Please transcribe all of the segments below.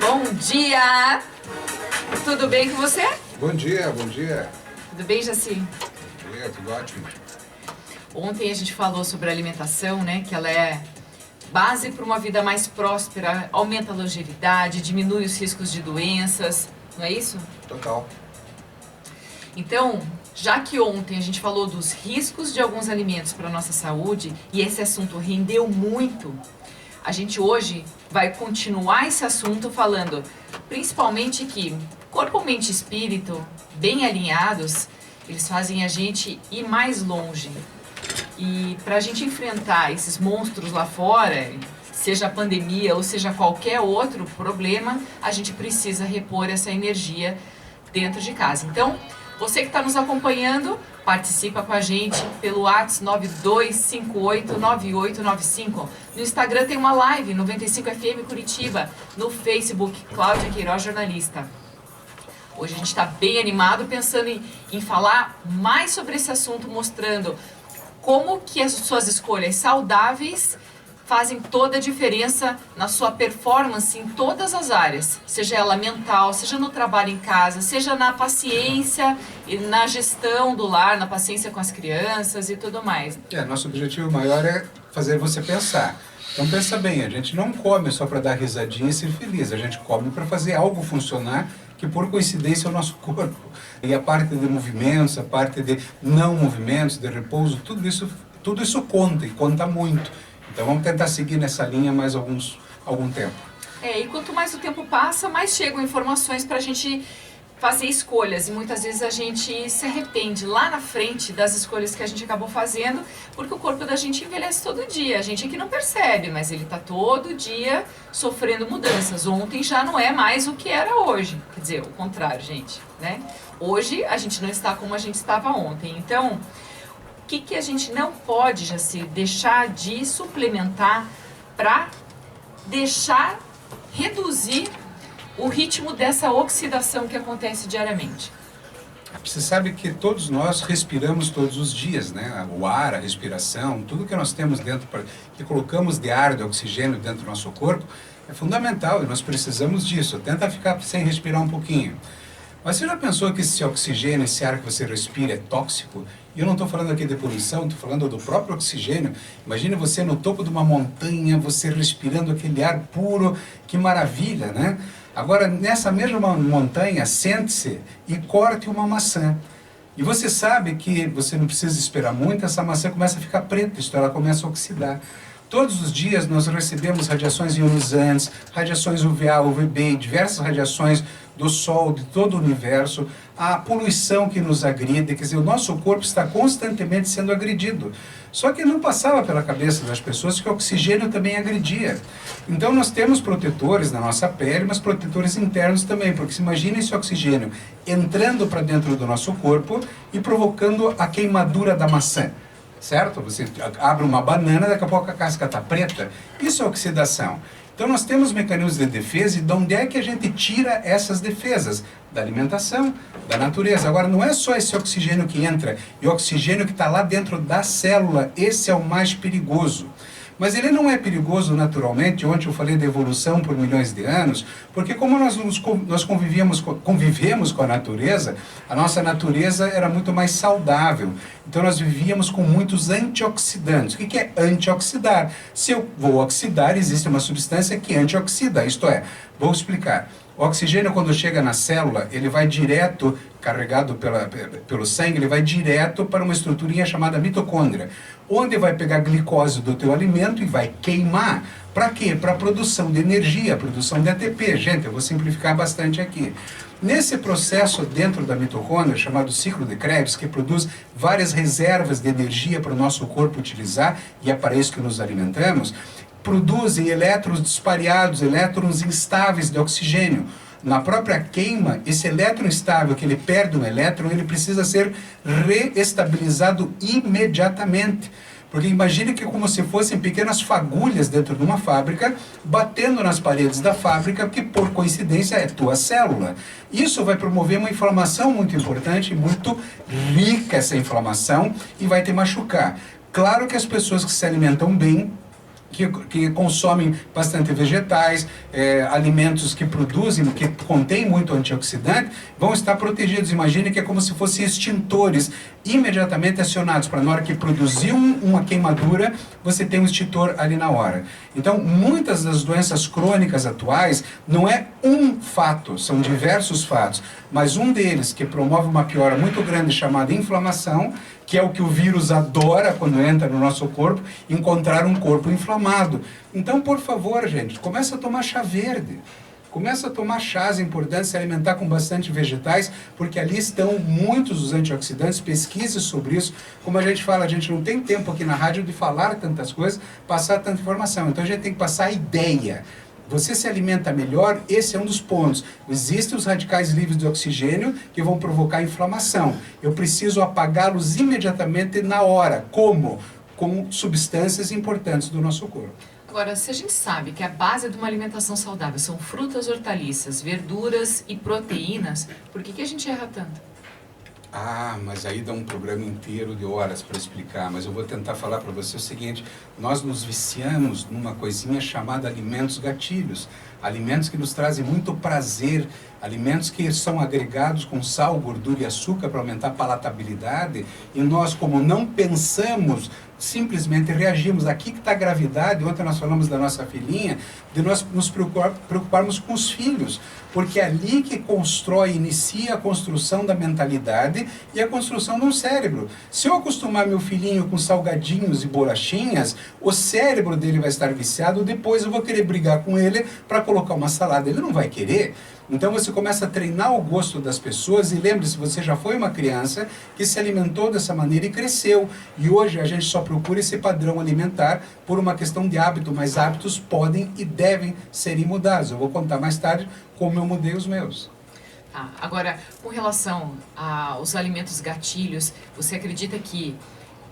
Bom dia! Tudo bem com você? Bom dia, bom dia. Tudo bem, Jaci? Bom dia, tudo ótimo. Ontem a gente falou sobre a alimentação, né? Que ela é base para uma vida mais próspera, aumenta a longevidade, diminui os riscos de doenças, não é isso? Total. Então, já que ontem a gente falou dos riscos de alguns alimentos para a nossa saúde e esse assunto rendeu muito, a gente hoje vai continuar esse assunto falando principalmente que corpo, mente e espírito bem alinhados, eles fazem a gente ir mais longe. E para a gente enfrentar esses monstros lá fora, seja a pandemia ou seja qualquer outro problema, a gente precisa repor essa energia dentro de casa. Então, você que está nos acompanhando, participa com a gente pelo WhatsApp 92589895. No Instagram tem uma live, 95FM Curitiba. No Facebook, Cláudia Queiroz, jornalista. Hoje a gente está bem animado, pensando em falar mais sobre esse assunto, mostrando como que as suas escolhas saudáveis fazem toda a diferença na sua performance em todas as áreas, seja ela mental, seja no trabalho em casa, seja na paciência e na gestão do lar, na paciência com as crianças e tudo mais. Nosso objetivo maior é fazer você pensar. Então pensa bem, a gente não come só para dar risadinha e ser feliz, a gente come para fazer algo funcionar, que por coincidência é o nosso corpo. E a parte de movimentos, a parte de não movimentos, de repouso, tudo isso conta, e conta muito. Então vamos tentar seguir nessa linha mais algum tempo. E quanto mais o tempo passa, mais chegam informações para a gente fazer escolhas. E muitas vezes a gente se arrepende lá na frente das escolhas que a gente acabou fazendo, porque o corpo da gente envelhece todo dia. A gente aqui não percebe, mas ele está todo dia sofrendo mudanças. Ontem já não é mais o que era hoje. Quer dizer, o contrário, gente, né? Hoje a gente não está como a gente estava ontem. Então, o que a gente não pode, Jaci, deixar de suplementar para reduzir o ritmo dessa oxidação que acontece diariamente? Você sabe que todos nós respiramos todos os dias, né? O ar, a respiração, tudo que nós temos dentro, que colocamos de ar, de oxigênio dentro do nosso corpo, é fundamental e nós precisamos disso. Tenta ficar sem respirar um pouquinho. Mas você já pensou que esse oxigênio, esse ar que você respira é tóxico? E eu não estou falando aqui de poluição, estou falando do próprio oxigênio. Imagine você no topo de uma montanha, você respirando aquele ar puro, que maravilha, né? Agora, nessa mesma montanha, sente-se e corte uma maçã. E você sabe que você não precisa esperar muito, essa maçã começa a ficar preta, isto ela começa a oxidar. Todos os dias nós recebemos radiações ionizantes, radiações UVA, UVB, diversas radiações do Sol, de todo o universo, a poluição que nos agride, quer dizer, o nosso corpo está constantemente sendo agredido. Só que não passava pela cabeça das pessoas que o oxigênio também agredia. Então nós temos protetores na nossa pele, mas protetores internos também, porque se imagina esse oxigênio entrando para dentro do nosso corpo e provocando a queimadura da maçã. Certo? Você abre uma banana, daqui a pouco a casca está preta. Isso é oxidação. Então nós temos mecanismos de defesa, e de onde é que a gente tira essas defesas? Da alimentação, da natureza. Agora, não é só esse oxigênio que entra, e o oxigênio que está lá dentro da célula, esse é o mais perigoso. Mas ele não é perigoso naturalmente. Ontem eu falei de evolução por milhões de anos, porque como nós convivemos com a natureza, a nossa natureza era muito mais saudável. Então nós vivíamos com muitos antioxidantes. O que é antioxidar? Se eu vou oxidar, existe uma substância que antioxida, isto é, vou explicar. O oxigênio, quando chega na célula, ele vai direto, carregado pelo sangue, ele vai direto para uma estruturinha chamada mitocôndria, onde vai pegar a glicose do teu alimento e vai queimar. Para quê? Para a produção de energia, produção de ATP. Gente, eu vou simplificar bastante aqui. Nesse processo dentro da mitocôndria, chamado ciclo de Krebs, que produz várias reservas de energia para o nosso corpo utilizar, e é para isso que nos alimentamos, produzem elétrons dispareados, elétrons instáveis de oxigênio. Na própria queima, esse elétron instável que ele perde um elétron, ele precisa ser reestabilizado imediatamente. Porque imagine que é como se fossem pequenas fagulhas dentro de uma fábrica, batendo nas paredes da fábrica, que por coincidência é tua célula. Isso vai promover uma inflamação muito importante, muito rica essa inflamação, e vai te machucar. Claro que as pessoas que se alimentam bem, que consomem bastante vegetais, alimentos que produzem, que contêm muito antioxidante, vão estar protegidos. Imagine que é como se fossem extintores imediatamente acionados, para na hora que produzir uma queimadura, você tem um extintor ali na hora. Então, muitas das doenças crônicas atuais não é um fato, são diversos fatos, mas um deles que promove uma piora muito grande chamada inflamação, que é o que o vírus adora quando entra no nosso corpo, encontrar um corpo inflamado. Então, por favor, gente, começa a tomar chá verde. Começa a tomar chás importantes, se alimentar com bastante vegetais, porque ali estão muitos dos antioxidantes, pesquise sobre isso. Como a gente fala, a gente não tem tempo aqui na rádio de falar tantas coisas, passar tanta informação. Então a gente tem que passar a ideia. Você se alimenta melhor, esse é um dos pontos. Existem os radicais livres de oxigênio que vão provocar inflamação. Eu preciso apagá-los imediatamente na hora. Como? Com substâncias importantes do nosso corpo. Agora, se a gente sabe que a base de uma alimentação saudável são frutas, hortaliças, verduras e proteínas, por que a gente erra tanto? Ah, mas aí dá um programa inteiro de horas para explicar, mas eu vou tentar falar para você o seguinte: nós nos viciamos numa coisinha chamada alimentos gatilhos, alimentos que nos trazem muito prazer, alimentos que são agregados com sal, gordura e açúcar para aumentar a palatabilidade, e nós, como não pensamos, simplesmente reagimos. Aqui que está a gravidade. Ontem nós falamos da nossa filhinha, de nós nos preocuparmos com os filhos, porque é ali que inicia a construção da mentalidade e a construção de um cérebro. Se eu acostumar meu filhinho com salgadinhos e bolachinhas, o cérebro dele vai estar viciado, depois eu vou querer brigar com ele para colocar uma salada, ele não vai querer. Então você começa a treinar o gosto das pessoas, e lembre-se, você já foi uma criança que se alimentou dessa maneira e cresceu. E hoje a gente só procura esse padrão alimentar por uma questão de hábito, mas hábitos podem e devem ser mudados. Eu vou contar mais tarde como eu mudei os meus. Tá. Agora, com relação aos alimentos gatilhos, você acredita que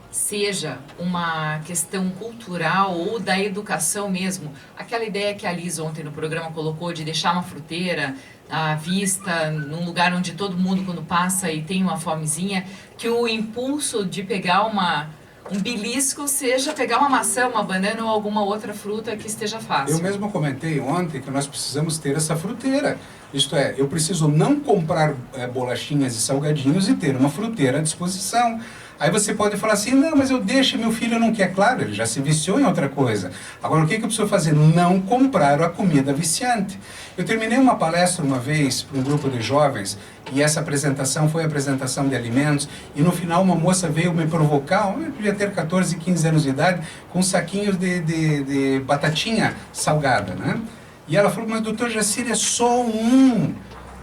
seja uma questão cultural ou da educação mesmo? Aquela ideia que a Liz ontem no programa colocou de deixar uma fruteira à vista, num lugar onde todo mundo quando passa e tem uma fomezinha, que o impulso de pegar um belisco seja pegar uma maçã, uma banana ou alguma outra fruta que esteja fácil. Eu mesmo comentei ontem que nós precisamos ter essa fruteira. Isto é, eu preciso não comprar bolachinhas e salgadinhos e ter uma fruteira à disposição. Aí você pode falar assim: não, mas eu deixo, meu filho não quer. Claro, ele já se viciou em outra coisa. Agora, o que eu preciso fazer? Não comprar a comida viciante. Eu terminei uma palestra uma vez para um grupo de jovens, e essa apresentação foi a apresentação de alimentos, e no final uma moça veio me provocar, eu devia ter 14, 15 anos de idade, com saquinhos de batatinha salgada, né? E ela falou: mas doutor Jacir, é só um.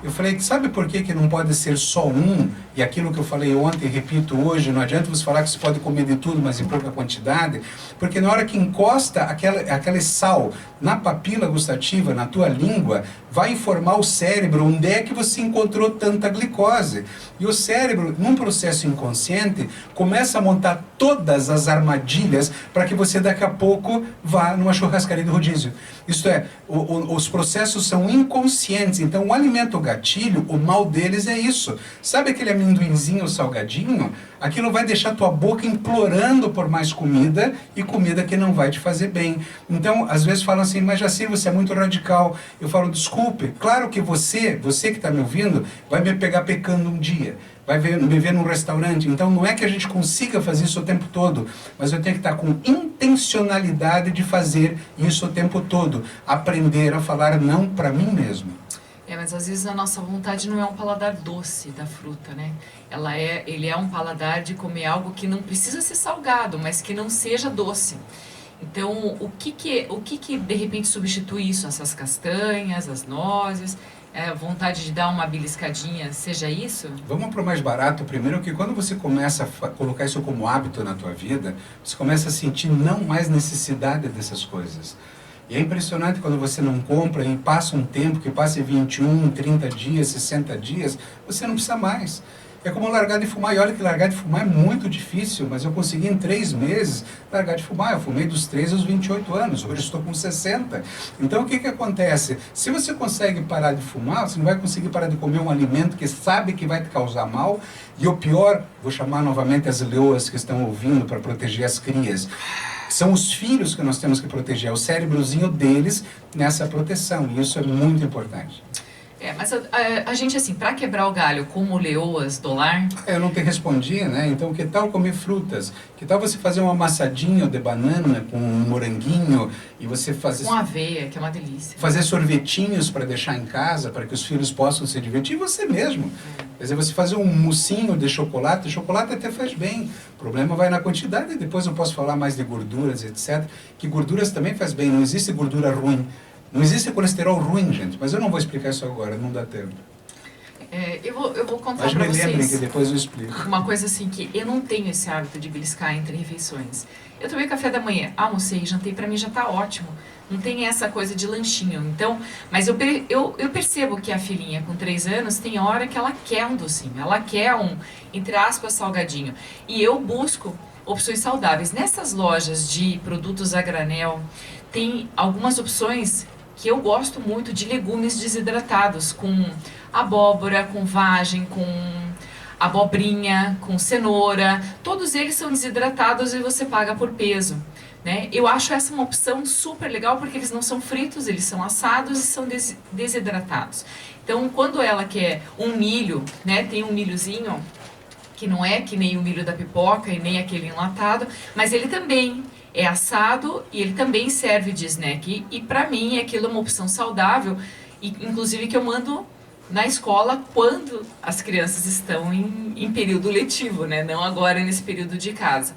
Eu falei: sabe por que não pode ser só um? E aquilo que eu falei ontem, repito hoje, não adianta você falar que você pode comer de tudo, mas em pouca quantidade, porque na hora que encosta aquele sal na papila gustativa, na tua língua, vai informar o cérebro onde é que você encontrou tanta glicose. E o cérebro, num processo inconsciente, começa a montar todas as armadilhas para que você daqui a pouco vá numa churrascaria de rodízio. Isto é, os processos são inconscientes. Então o alimento gatilho, o mal deles é isso. Sabe aquele amendoinzinho salgadinho? Aquilo vai deixar tua boca implorando por mais comida, e comida que não vai te fazer bem. Então, às vezes falam assim: mas Jacir, você é muito radical. Eu falo: desculpe, claro que você que está me ouvindo, vai me pegar pecando um dia, vai me ver num restaurante. Então não é que a gente consiga fazer isso o tempo todo, mas eu tenho que estar com intencionalidade de fazer isso o tempo todo. Aprender a falar não para mim mesmo. Mas às vezes a nossa vontade não é um paladar doce da fruta, né? Ele é um paladar de comer algo que não precisa ser salgado, mas que não seja doce. Então, o que de repente substitui isso? Essas castanhas, as nozes, a vontade de dar uma beliscadinha, seja isso? Vamos para o mais barato primeiro, que quando você começa a colocar isso como hábito na tua vida, você começa a sentir não mais necessidade dessas coisas. E é impressionante quando você não compra e passa um tempo, que passe 21, 30 dias, 60 dias, você não precisa mais. É como largar de fumar, e olha que largar de fumar é muito difícil, mas eu consegui em 3 meses largar de fumar. Eu fumei dos 13 aos 28 anos, hoje estou com 60. Então o que acontece? Se você consegue parar de fumar, você não vai conseguir parar de comer um alimento que sabe que vai te causar mal, e o pior, vou chamar novamente as leoas que estão ouvindo para proteger as crias, são os filhos que nós temos que proteger, é o cérebrozinho deles nessa proteção, e isso é muito importante. Mas a gente, assim, para quebrar o galho como leoas do lar... Eu não te respondi, né? Então, que tal comer frutas? Que tal você fazer um amassadinho de banana com um moranguinho e você fazer... Com aveia, que é uma delícia. Fazer sorvetinhos para deixar em casa, para que os filhos possam se divertir, e você mesmo. Quer dizer, você fazer um moussinho de chocolate até faz bem. O problema vai na quantidade, depois eu posso falar mais de gorduras, etc. Que gorduras também faz bem, não existe gordura ruim. Não existe colesterol ruim, gente, mas eu não vou explicar isso agora, não dá tempo. Eu vou contar mas para vocês. Mas me lembrem que depois eu explico. Uma coisa assim que eu não tenho esse hábito de beliscar entre refeições. Eu tomei café da manhã, almocei, jantei, para mim já tá ótimo. Não tem essa coisa de lanchinho. Então, mas eu percebo que a filhinha com 3 anos tem hora que ela quer um docinho, ela quer um, entre aspas, salgadinho. E eu busco opções saudáveis. Nessas lojas de produtos a granel, tem algumas opções que eu gosto muito de legumes desidratados, com abóbora, com vagem, com abobrinha, com cenoura. Todos eles são desidratados e você paga por peso, né? Eu acho essa uma opção super legal porque eles não são fritos, eles são assados e são desidratados. Então, quando ela quer um milho, né, tem um milhozinho que não é que nem o milho da pipoca e nem aquele enlatado, mas ele também é assado e ele também serve de snack. E para mim aquilo é uma opção saudável, e inclusive que eu mando na escola quando as crianças estão em período letivo, né? Não agora nesse período de casa.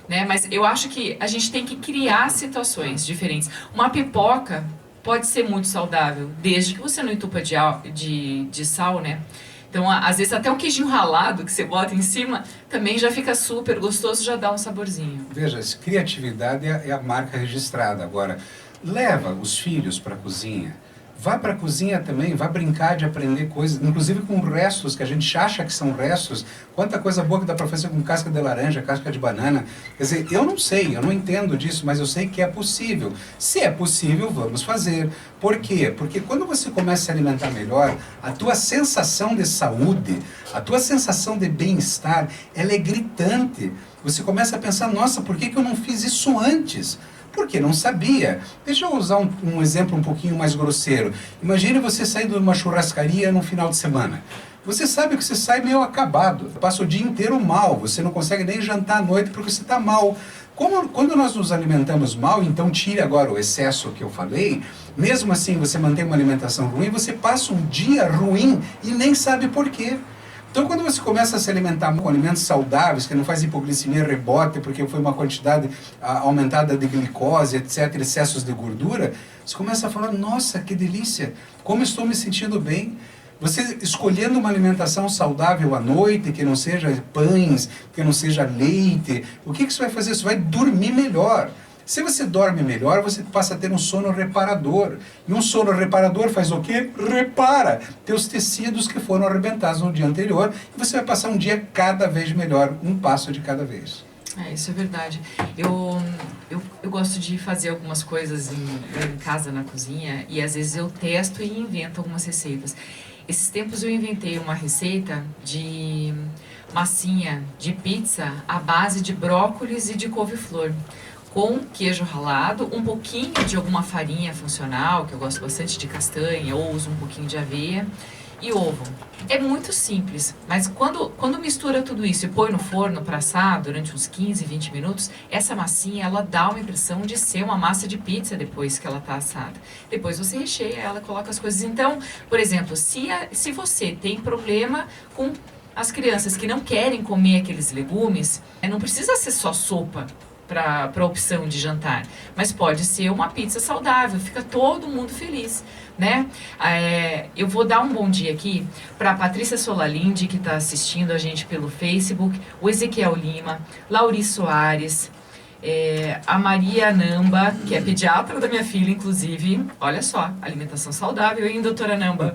Né? Mas eu acho que a gente tem que criar situações diferentes. Uma pipoca pode ser muito saudável, desde que você não entupa de sal, né? Então, às vezes, até um queijinho ralado que você bota em cima também já fica super gostoso, já dá um saborzinho. Veja, criatividade é a marca registrada. Agora, leva os filhos para a cozinha. Vá para a cozinha também, vá brincar de aprender coisas, inclusive com restos, que a gente acha que são restos. Quanta coisa boa que dá para fazer com casca de laranja, casca de banana. Quer dizer, eu não sei, eu não entendo disso, mas eu sei que é possível. Se é possível, vamos fazer. Por quê? Porque quando você começa a se alimentar melhor, a tua sensação de saúde, a tua sensação de bem-estar, ela é gritante. Você começa a pensar, nossa, por que eu não fiz isso antes? Porque não sabia. Deixa eu usar um exemplo um pouquinho mais grosseiro. Imagine você saindo de uma churrascaria no final de semana. Você sabe que você sai meio acabado, passa o dia inteiro mal, você não consegue nem jantar à noite porque você está mal. Quando nós nos alimentamos mal, então tire agora o excesso que eu falei, mesmo assim você mantém uma alimentação ruim, você passa um dia ruim e nem sabe por quê. Então, quando você começa a se alimentar com alimentos saudáveis, que não faz hipoglicemia rebote, porque foi uma quantidade aumentada de glicose, etc., excessos de gordura, você começa a falar, nossa, que delícia, como estou me sentindo bem. Você escolhendo uma alimentação saudável à noite, que não seja pães, que não seja leite, o que você vai fazer? Você vai dormir melhor. Se você dorme melhor, você passa a ter um sono reparador. E um sono reparador faz o quê? Repara teus tecidos que foram arrebentados no dia anterior. E você vai passar um dia cada vez melhor, um passo de cada vez. Isso é verdade. Eu gosto de fazer algumas coisas em casa, na cozinha, e às vezes eu testo e invento algumas receitas. Esses tempos eu inventei uma receita de massinha de pizza à base de brócolis e de couve-flor, com queijo ralado, um pouquinho de alguma farinha funcional, que eu gosto bastante de castanha, ou uso um pouquinho de aveia, e ovo. É muito simples, mas quando mistura tudo isso e põe no forno para assar durante uns 15, 20 minutos, essa massinha, ela dá uma impressão de ser uma massa de pizza depois que ela está assada. Depois você recheia ela, coloca as coisas. Então, por exemplo, se você tem problema com as crianças que não querem comer aqueles legumes, não precisa ser só sopa para a opção de jantar, mas pode ser uma pizza saudável, fica todo mundo feliz, né? Eu vou dar um bom dia aqui para a Patrícia Solalinde, que está assistindo a gente pelo Facebook, o Ezequiel Lima, Lauri Soares, A Maria Namba, que é pediatra da minha filha, inclusive, olha só, alimentação saudável, hein, doutora Namba?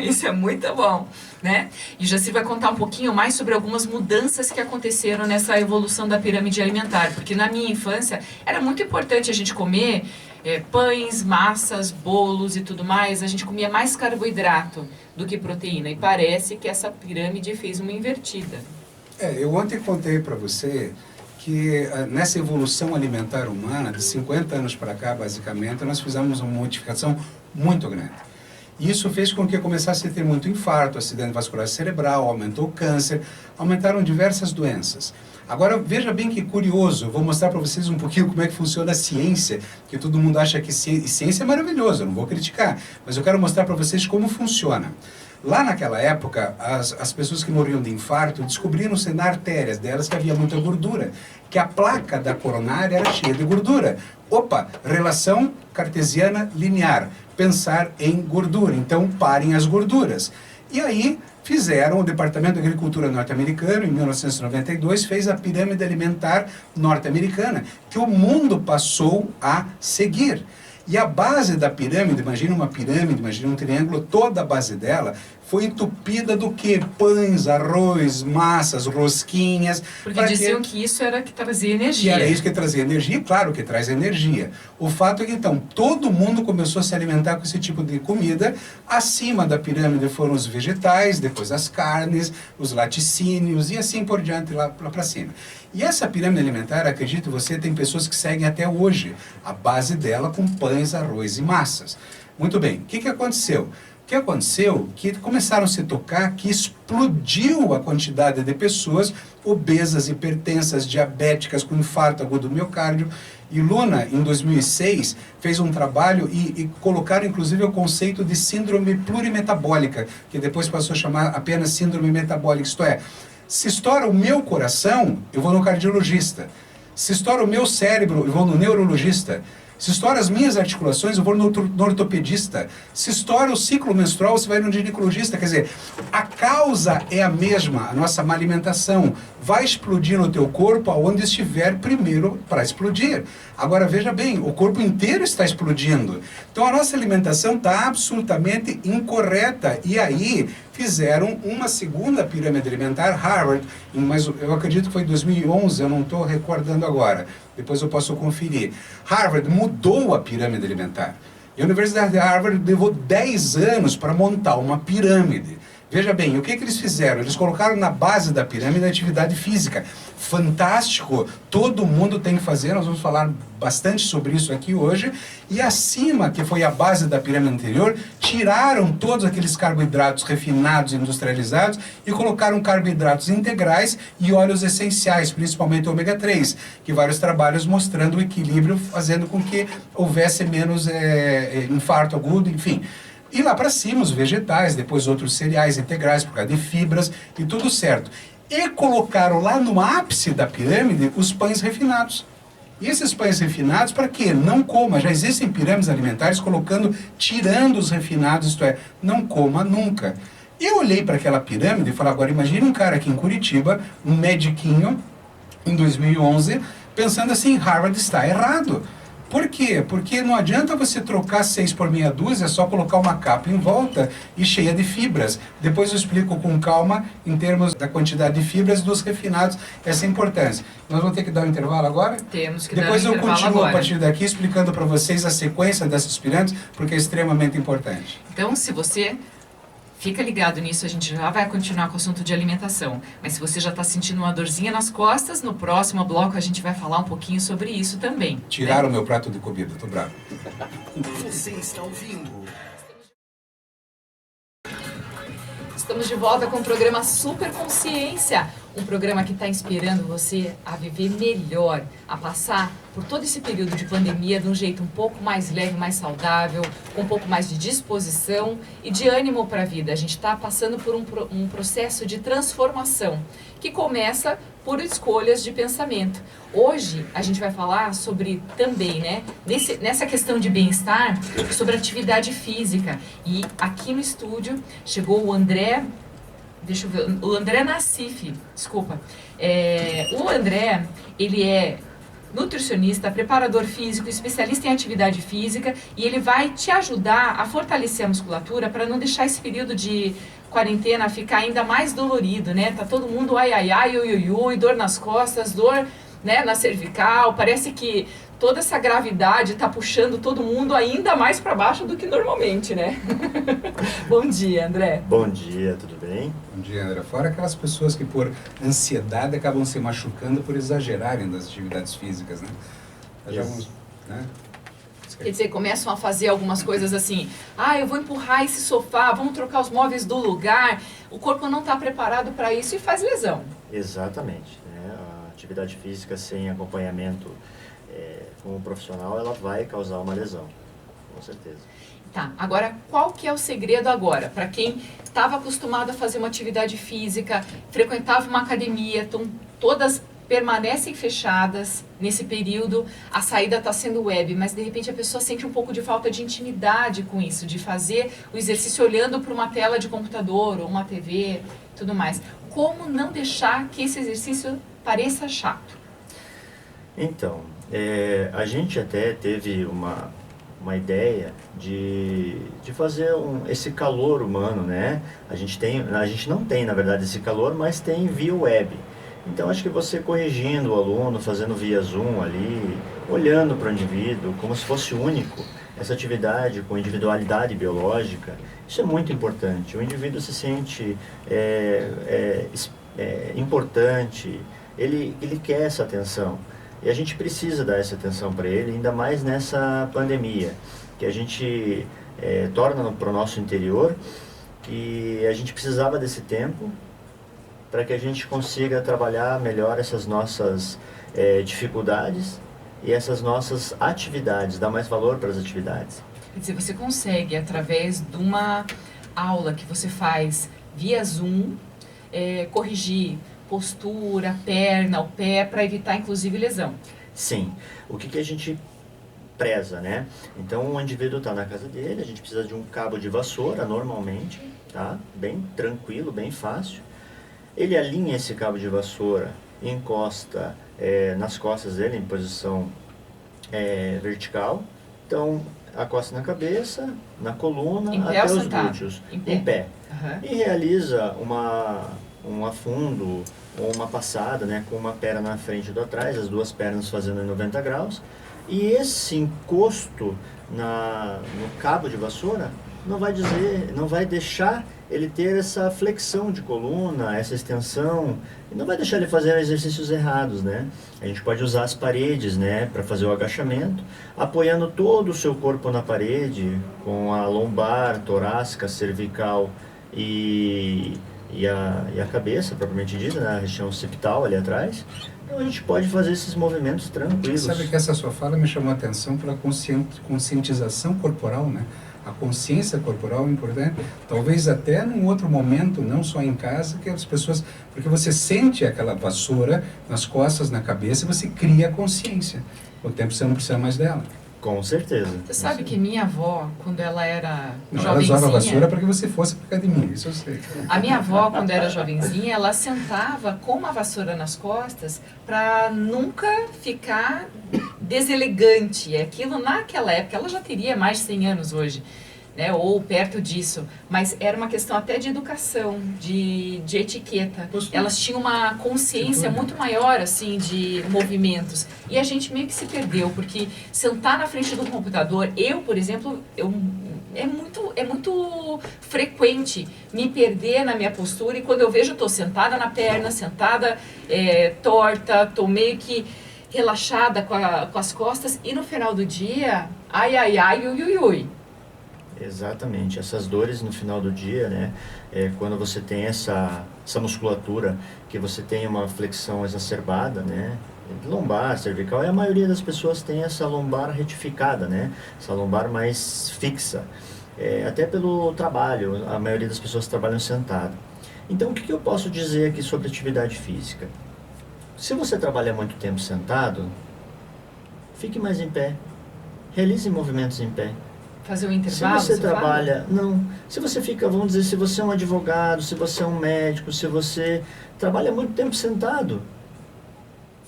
Isso é muito bom, né? E Jaci vai contar um pouquinho mais sobre algumas mudanças que aconteceram nessa evolução da pirâmide alimentar, porque na minha infância era muito importante a gente comer pães, massas, bolos e tudo mais, a gente comia mais carboidrato do que proteína, e parece que essa pirâmide fez uma invertida. Eu ontem contei para você que nessa evolução alimentar humana, de 50 anos para cá, basicamente, nós fizemos uma modificação muito grande. E isso fez com que começasse a ter muito infarto, acidente vascular cerebral, aumentou o câncer, aumentaram diversas doenças. Agora, veja bem que curioso, eu vou mostrar para vocês um pouquinho como é que funciona a ciência, que todo mundo acha que ciência é maravilhoso, eu não vou criticar, mas eu quero mostrar para vocês como funciona. Lá naquela época, as pessoas que morriam de infarto descobriram-se na artérias delas que havia muita gordura, que a placa da coronária era cheia de gordura. Opa, relação cartesiana linear, pensar em gordura, então parem as gorduras. E aí fizeram, o Departamento de Agricultura norte-americano, em 1992, fez a pirâmide alimentar norte-americana, que o mundo passou a seguir. E a base da pirâmide, imagina uma pirâmide, imagina um triângulo, toda a base dela foi entupida do que? Pães, arroz, massas, rosquinhas. Porque diziam que isso era que trazia energia. E era isso que trazia energia, claro que traz energia. O fato é que então todo mundo começou a se alimentar com esse tipo de comida. Acima da pirâmide foram os vegetais, depois as carnes, os laticínios e assim por diante lá para cima. E essa pirâmide alimentar, acredito você, tem pessoas que seguem até hoje a base dela com pães, arroz e massas. Muito bem, o que aconteceu? O que aconteceu? Que começaram a se tocar que explodiu a quantidade de pessoas obesas, hipertensas, diabéticas, com infarto agudo do miocárdio. E Luna, em 2006, fez um trabalho e colocaram inclusive o conceito de síndrome plurimetabólica, que depois passou a chamar apenas síndrome metabólica, isto é, se estoura o meu coração, eu vou no cardiologista. Se estoura o meu cérebro, eu vou no neurologista. Se estoura as minhas articulações, eu vou no ortopedista. Se estoura o ciclo menstrual, você vai no ginecologista. Quer dizer, a causa é a mesma, a nossa má alimentação. Vai explodir no teu corpo aonde estiver primeiro para explodir. Agora, veja bem, o corpo inteiro está explodindo. Então, a nossa alimentação está absolutamente incorreta. E aí, fizeram uma segunda pirâmide alimentar, Harvard, mas eu acredito que foi em 2011, eu não estou recordando agora. Depois eu posso conferir. Harvard mudou a pirâmide alimentar. E a Universidade de Harvard levou 10 anos para montar uma pirâmide. Veja bem, o que eles fizeram? Eles colocaram na base da pirâmide a atividade física. Fantástico! Todo mundo tem que fazer, nós vamos falar bastante sobre isso aqui hoje. E acima, que foi a base da pirâmide anterior, tiraram todos aqueles carboidratos refinados, industrializados, e colocaram carboidratos integrais e óleos essenciais, principalmente ômega 3, que vários trabalhos mostrando o equilíbrio, fazendo com que houvesse menos infarto agudo, enfim. E lá para cima os vegetais, depois outros cereais integrais por causa de fibras e tudo certo. E colocaram lá no ápice da pirâmide os pães refinados. E esses pães refinados, para quê? Não coma. Já existem pirâmides alimentares tirando os refinados, isto é, não coma nunca. Eu olhei para aquela pirâmide e falei, agora imagine um cara aqui em Curitiba, um mediquinho, em 2011, pensando assim, Harvard está errado. Por quê? Porque não adianta você trocar 6 por meia dúzia, é só colocar uma capa em volta e cheia de fibras. Depois eu explico com calma, em termos da quantidade de fibras dos refinados, essa importância. Nós vamos ter que dar um intervalo agora? Temos que Depois dar um eu intervalo continuo agora. a partir daqui explicando para vocês a sequência dessas pirâmides, porque é extremamente importante. Então, se você fica ligado nisso, a gente já vai continuar com o assunto de alimentação. Mas se você já está sentindo uma dorzinha nas costas, no próximo bloco a gente vai falar um pouquinho sobre isso também. Tiraram o meu prato de comida, tô bravo. Você está ouvindo? Estamos de volta com o programa Super Consciência, um programa que está inspirando você a viver melhor, a passar por todo esse período de pandemia de um jeito um pouco mais leve, mais saudável, com um pouco mais de disposição e de ânimo para a vida. A gente está passando por um processo de transformação que começa por escolhas de pensamento. Hoje a gente vai falar sobre também, né, nessa questão de bem-estar, sobre atividade física. E aqui no estúdio chegou o André, deixa eu ver, o André Nassif, desculpa. O André, ele é nutricionista, preparador físico, especialista em atividade física, e ele vai te ajudar a fortalecer a musculatura para não deixar esse período de quarentena ficar ainda mais dolorido, né? Tá todo mundo ai, ai, ai, ui, ui, ui, dor nas costas, dor, né, na cervical, parece que toda essa gravidade tá puxando todo mundo ainda mais para baixo do que normalmente, né? Bom dia, André. Bom dia, tudo bem? Bom dia, André. Fora aquelas pessoas que por ansiedade acabam se machucando por exagerarem das atividades físicas, né? Já alguns, né? Quer dizer, começam a fazer algumas coisas assim, eu vou empurrar esse sofá, vamos trocar os móveis do lugar, o corpo não está preparado para isso e faz lesão. Exatamente. Né? A atividade física sem acompanhamento com um profissional, ela vai causar uma lesão, com certeza. Tá, agora qual que é o segredo agora? Para quem estava acostumado a fazer uma atividade física, frequentava uma academia, todas permanecem fechadas nesse período, a saída está sendo web, mas de repente a pessoa sente um pouco de falta de intimidade com isso, de fazer o exercício olhando para uma tela de computador ou uma TV, tudo mais. Como não deixar que esse exercício pareça chato? Então, a gente até teve uma ideia de fazer esse calor humano, né? A gente não tem, na verdade, esse calor, mas tem via web. Então, acho que você corrigindo o aluno, fazendo via Zoom ali, olhando para o indivíduo como se fosse único, essa atividade com individualidade biológica, isso é muito importante. O indivíduo se sente importante, ele quer essa atenção. E a gente precisa dar essa atenção para ele, ainda mais nessa pandemia, que a gente torna para o nosso interior, que a gente precisava desse tempo para que a gente consiga trabalhar melhor essas nossas dificuldades e essas nossas atividades, dar mais valor para as atividades. Quer dizer, você consegue, através de uma aula que você faz via Zoom, corrigir postura, perna, o pé, para evitar inclusive lesão. Sim. O que a gente preza, né? Então o indivíduo está na casa dele, a gente precisa de um cabo de vassoura normalmente, tá? Bem tranquilo, bem fácil. Ele alinha esse cabo de vassoura e encosta nas costas dele em posição vertical. Então acosta na cabeça, na coluna, até os glúteos. Em pé. Uhum. E realiza um afundo ou uma passada, né, com uma perna na frente e outra atrás, as duas pernas fazendo em 90 graus. E esse encosto no cabo de vassoura não vai deixar ele ter essa flexão de coluna, essa extensão, e não vai deixar ele fazer exercícios errados, né? A gente pode usar as paredes, né, para fazer o agachamento, apoiando todo o seu corpo na parede, com a lombar, torácica, cervical e a cabeça, propriamente dita, né, a região occipital ali atrás. Então a gente pode fazer esses movimentos tranquilos. Sabe que essa sua fala me chamou a atenção pela conscientização corporal, né? A consciência corporal é importante, talvez até num outro momento, não só em casa, que as pessoas, porque você sente aquela vassoura nas costas, na cabeça, e você cria a consciência. Com o tempo você não precisa mais dela. Com certeza. Você sabe que minha avó, quando ela era Ela jovenzinha... usava a vassoura para que você fosse para a academia, isso eu sei. A minha avó, quando era jovenzinha, ela sentava com uma vassoura nas costas para nunca ficar deselegante. Aquilo naquela época, ela já teria mais de 100 anos hoje, né, ou perto disso, mas era uma questão até de educação, de etiqueta. Elas tinham uma consciência muito maior, assim, de movimentos. E a gente meio que se perdeu, porque sentar na frente do computador, eu, por exemplo, é muito frequente me perder na minha postura, e quando eu vejo, eu estou sentada na perna, sentada torta, estou meio que relaxada com as costas, e no final do dia, ai, ai, ai, ui, ui, ui. Exatamente, essas dores no final do dia, né, quando você tem essa musculatura, que você tem uma flexão exacerbada, né, lombar, cervical, e a maioria das pessoas tem essa lombar retificada, né, essa lombar mais fixa, até pelo trabalho, a maioria das pessoas trabalham sentado. Então, o que eu posso dizer aqui sobre atividade física? Se você trabalha muito tempo sentado, fique mais em pé, realize movimentos em pé. Fazer um intervalo? Se você trabalha... Não. Se você fica, vamos dizer, se você é um advogado, se você é um médico, se você trabalha muito tempo sentado,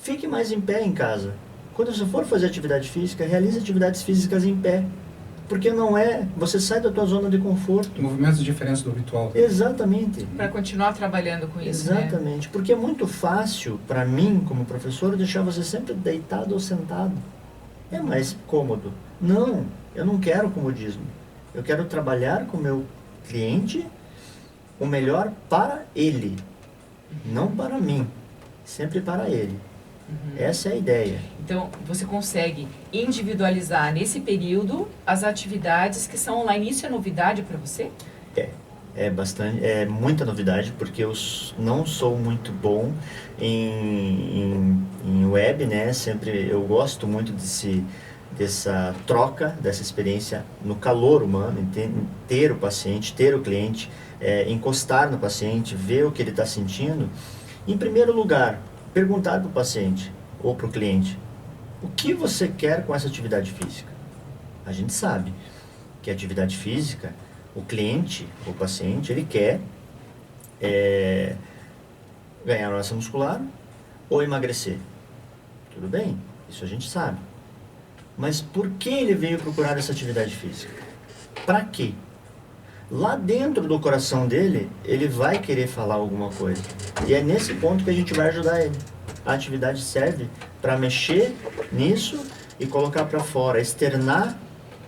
fique mais em pé em casa. Quando você for fazer atividade física, realize atividades físicas em pé. Porque não é... Você sai da tua zona de conforto. Movimentos diferentes do habitual. Exatamente. Para continuar trabalhando com isso, Exatamente. Porque é muito fácil, para mim, como professor, deixar você sempre deitado ou sentado. É mais cômodo. Não, eu não quero comodismo. Eu quero trabalhar com o meu cliente o melhor para ele. Não para mim. Sempre para ele. Essa é a ideia. Então, você consegue individualizar nesse período as atividades que são online. Isso é novidade para você? É muita novidade, porque eu não sou muito bom em web, né? Sempre eu gosto muito dessa troca, dessa experiência no calor humano, ter o paciente, ter o cliente, encostar no paciente, ver o que ele está sentindo. Em primeiro lugar, perguntar para o paciente ou para o cliente: o que você quer com essa atividade física? A gente sabe que a atividade física, o cliente, o paciente, ele quer ganhar massa muscular ou emagrecer. Tudo bem, isso a gente sabe. Mas por que ele veio procurar essa atividade física? Para quê? Lá dentro do coração dele, ele vai querer falar alguma coisa. E é nesse ponto que a gente vai ajudar ele. A atividade serve para mexer nisso e colocar para fora, externar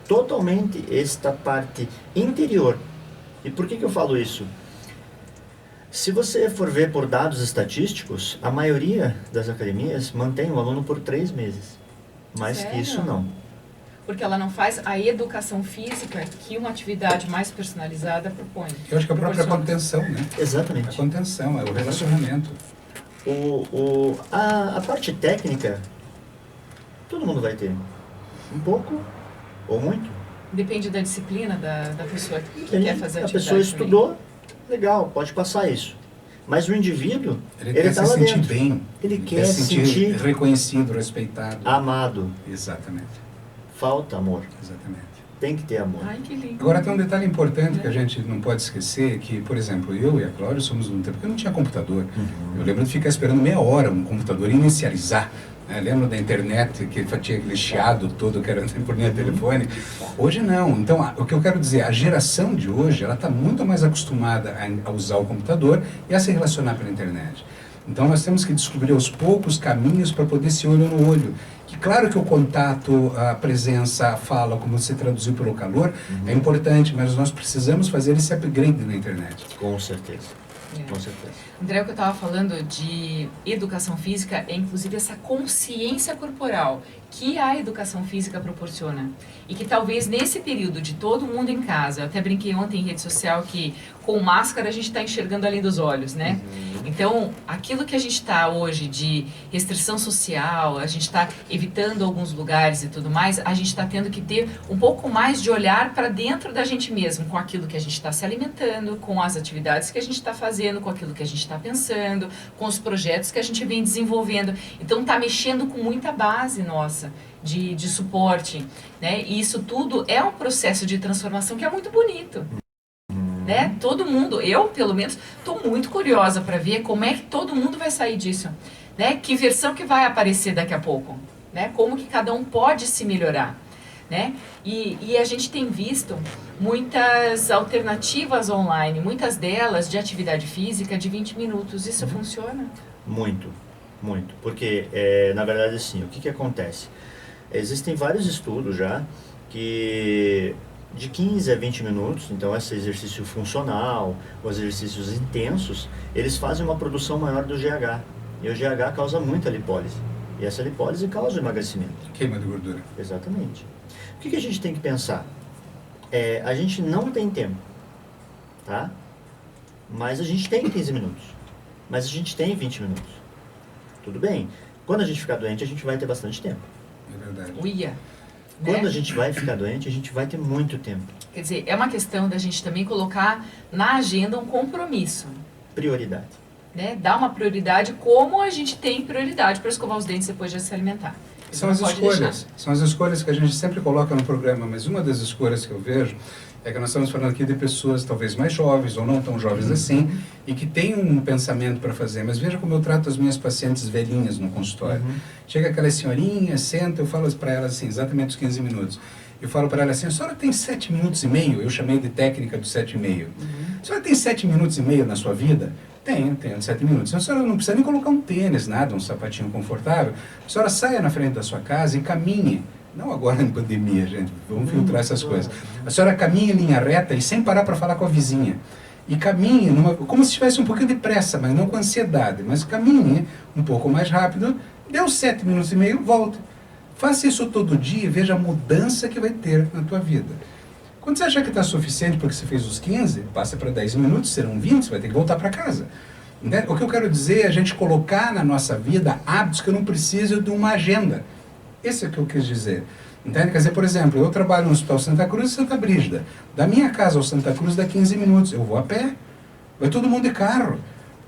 totalmente esta parte interior. E por que eu falo isso? Se você for ver por dados estatísticos, a maioria das academias mantém o aluno por 3 meses. Mais que isso, não. Porque ela não faz a educação física que uma atividade mais personalizada propõe. Eu acho que a própria contenção, né? Exatamente. A contenção, é o relacionamento. A parte técnica, todo mundo vai ter. Um pouco ou muito. Depende da disciplina da pessoa que quer fazer a atividade. A pessoa estudou, legal, pode passar isso. Mas o indivíduo, ele quer tá se lá sentir dentro. bem. Ele quer se sentir reconhecido, respeitado. Amado. Exatamente. Falta amor. Exatamente. Tem que ter amor. Ai, que lindo. Agora tem um detalhe importante que a gente não pode esquecer, que, por exemplo, eu e a Cláudia somos um tempo que eu não tinha computador. Eu lembro de ficar esperando meia hora um computador inicializar. Né? Lembro da internet, que tinha aquele chiado todo que era por linha telefônica. Hoje não. Então, o que eu quero dizer, a geração de hoje, ela está muito mais acostumada a usar o computador e a se relacionar pela internet. Então, nós temos que descobrir aos poucos caminhos para poder se olho no olho. Que claro que o contato, a presença, a fala, como você traduziu pelo calor, é importante, mas nós precisamos fazer esse upgrade na internet. Com certeza. Com certeza. André, o que eu estava falando de educação física é inclusive essa consciência corporal que a educação física proporciona. E que talvez nesse período de todo mundo em casa, eu até brinquei ontem em rede social que com máscara a gente está enxergando além dos olhos, né? Então, aquilo que a gente está hoje de restrição social, a gente está evitando alguns lugares e tudo mais, a gente está tendo que ter um pouco mais de olhar para dentro da gente mesmo, com aquilo que a gente está se alimentando, com as atividades que a gente está fazendo, com aquilo que a gente está pensando, com os projetos que a gente vem desenvolvendo. Então, está mexendo com muita base nossa de suporte, né? E isso tudo é um processo de transformação que é muito bonito. Né? Todo mundo, eu pelo menos, estou muito curiosa para ver como é que todo mundo vai sair disso. Né? Que versão que vai aparecer daqui a pouco. Né? Como que cada um pode se melhorar. Né? E a gente tem visto muitas alternativas online, muitas delas de atividade física de 20 minutos. Isso funciona? Muito, muito. Porque, na verdade, assim, o que acontece? Existem vários estudos já que de 15 a 20 minutos, então esse exercício funcional, os exercícios intensos, eles fazem uma produção maior do GH. E o GH causa muita lipólise. E essa lipólise causa emagrecimento. Queima de gordura. Exatamente. O que a gente tem que pensar? A gente não tem tempo, tá? Mas a gente tem 15 minutos. Mas a gente tem 20 minutos. Tudo bem. Quando a gente ficar doente, a gente vai ter bastante tempo. É verdade. Uia. Quando Né? a gente vai ficar doente, a gente vai ter muito tempo. Quer dizer, é uma questão da gente também colocar na agenda um compromisso. Prioridade. Né? Dar uma prioridade como a gente tem prioridade para escovar os dentes depois de se alimentar. Isso São não as pode escolhas. deixar. São as escolhas que a gente sempre coloca no programa, mas uma das escolhas que eu vejo é que nós estamos falando aqui de pessoas talvez mais jovens ou não tão jovens assim, e que têm um pensamento para fazer. Mas veja como eu trato as minhas pacientes velhinhas no consultório. Chega aquela senhorinha, senta, eu falo para elas assim, exatamente os 15 minutos. Eu falo para ela assim, a senhora tem 7 minutos e meio? Eu chamei de técnica dos 7,5. A senhora tem 7 minutos e meio na sua vida? Tenho 7 minutos. A senhora não precisa nem colocar um tênis, nada, um sapatinho confortável. A senhora saia na frente da sua casa e caminhe. Não agora em pandemia, gente, vamos filtrar essas coisas. A senhora caminha em linha reta e sem parar para falar com a vizinha. E caminhe como se tivesse um pouquinho de pressa, mas não com ansiedade. Mas caminhe um pouco mais rápido, deu 7 minutos e meio, volta. Faça isso todo dia e veja a mudança que vai ter na tua vida. Quando você achar que está suficiente porque você fez os 15, passa para 10 minutos, serão 20, você vai ter que voltar para casa. Entende? O que eu quero dizer é a gente colocar na nossa vida hábitos que eu não preciso de uma agenda. Esse é o que eu quis dizer. Entende? Quer dizer, por exemplo, eu trabalho no Hospital Santa Cruz e Santa Brígida. Da minha casa ao Santa Cruz dá 15 minutos. Eu vou a pé. Vai todo mundo de carro.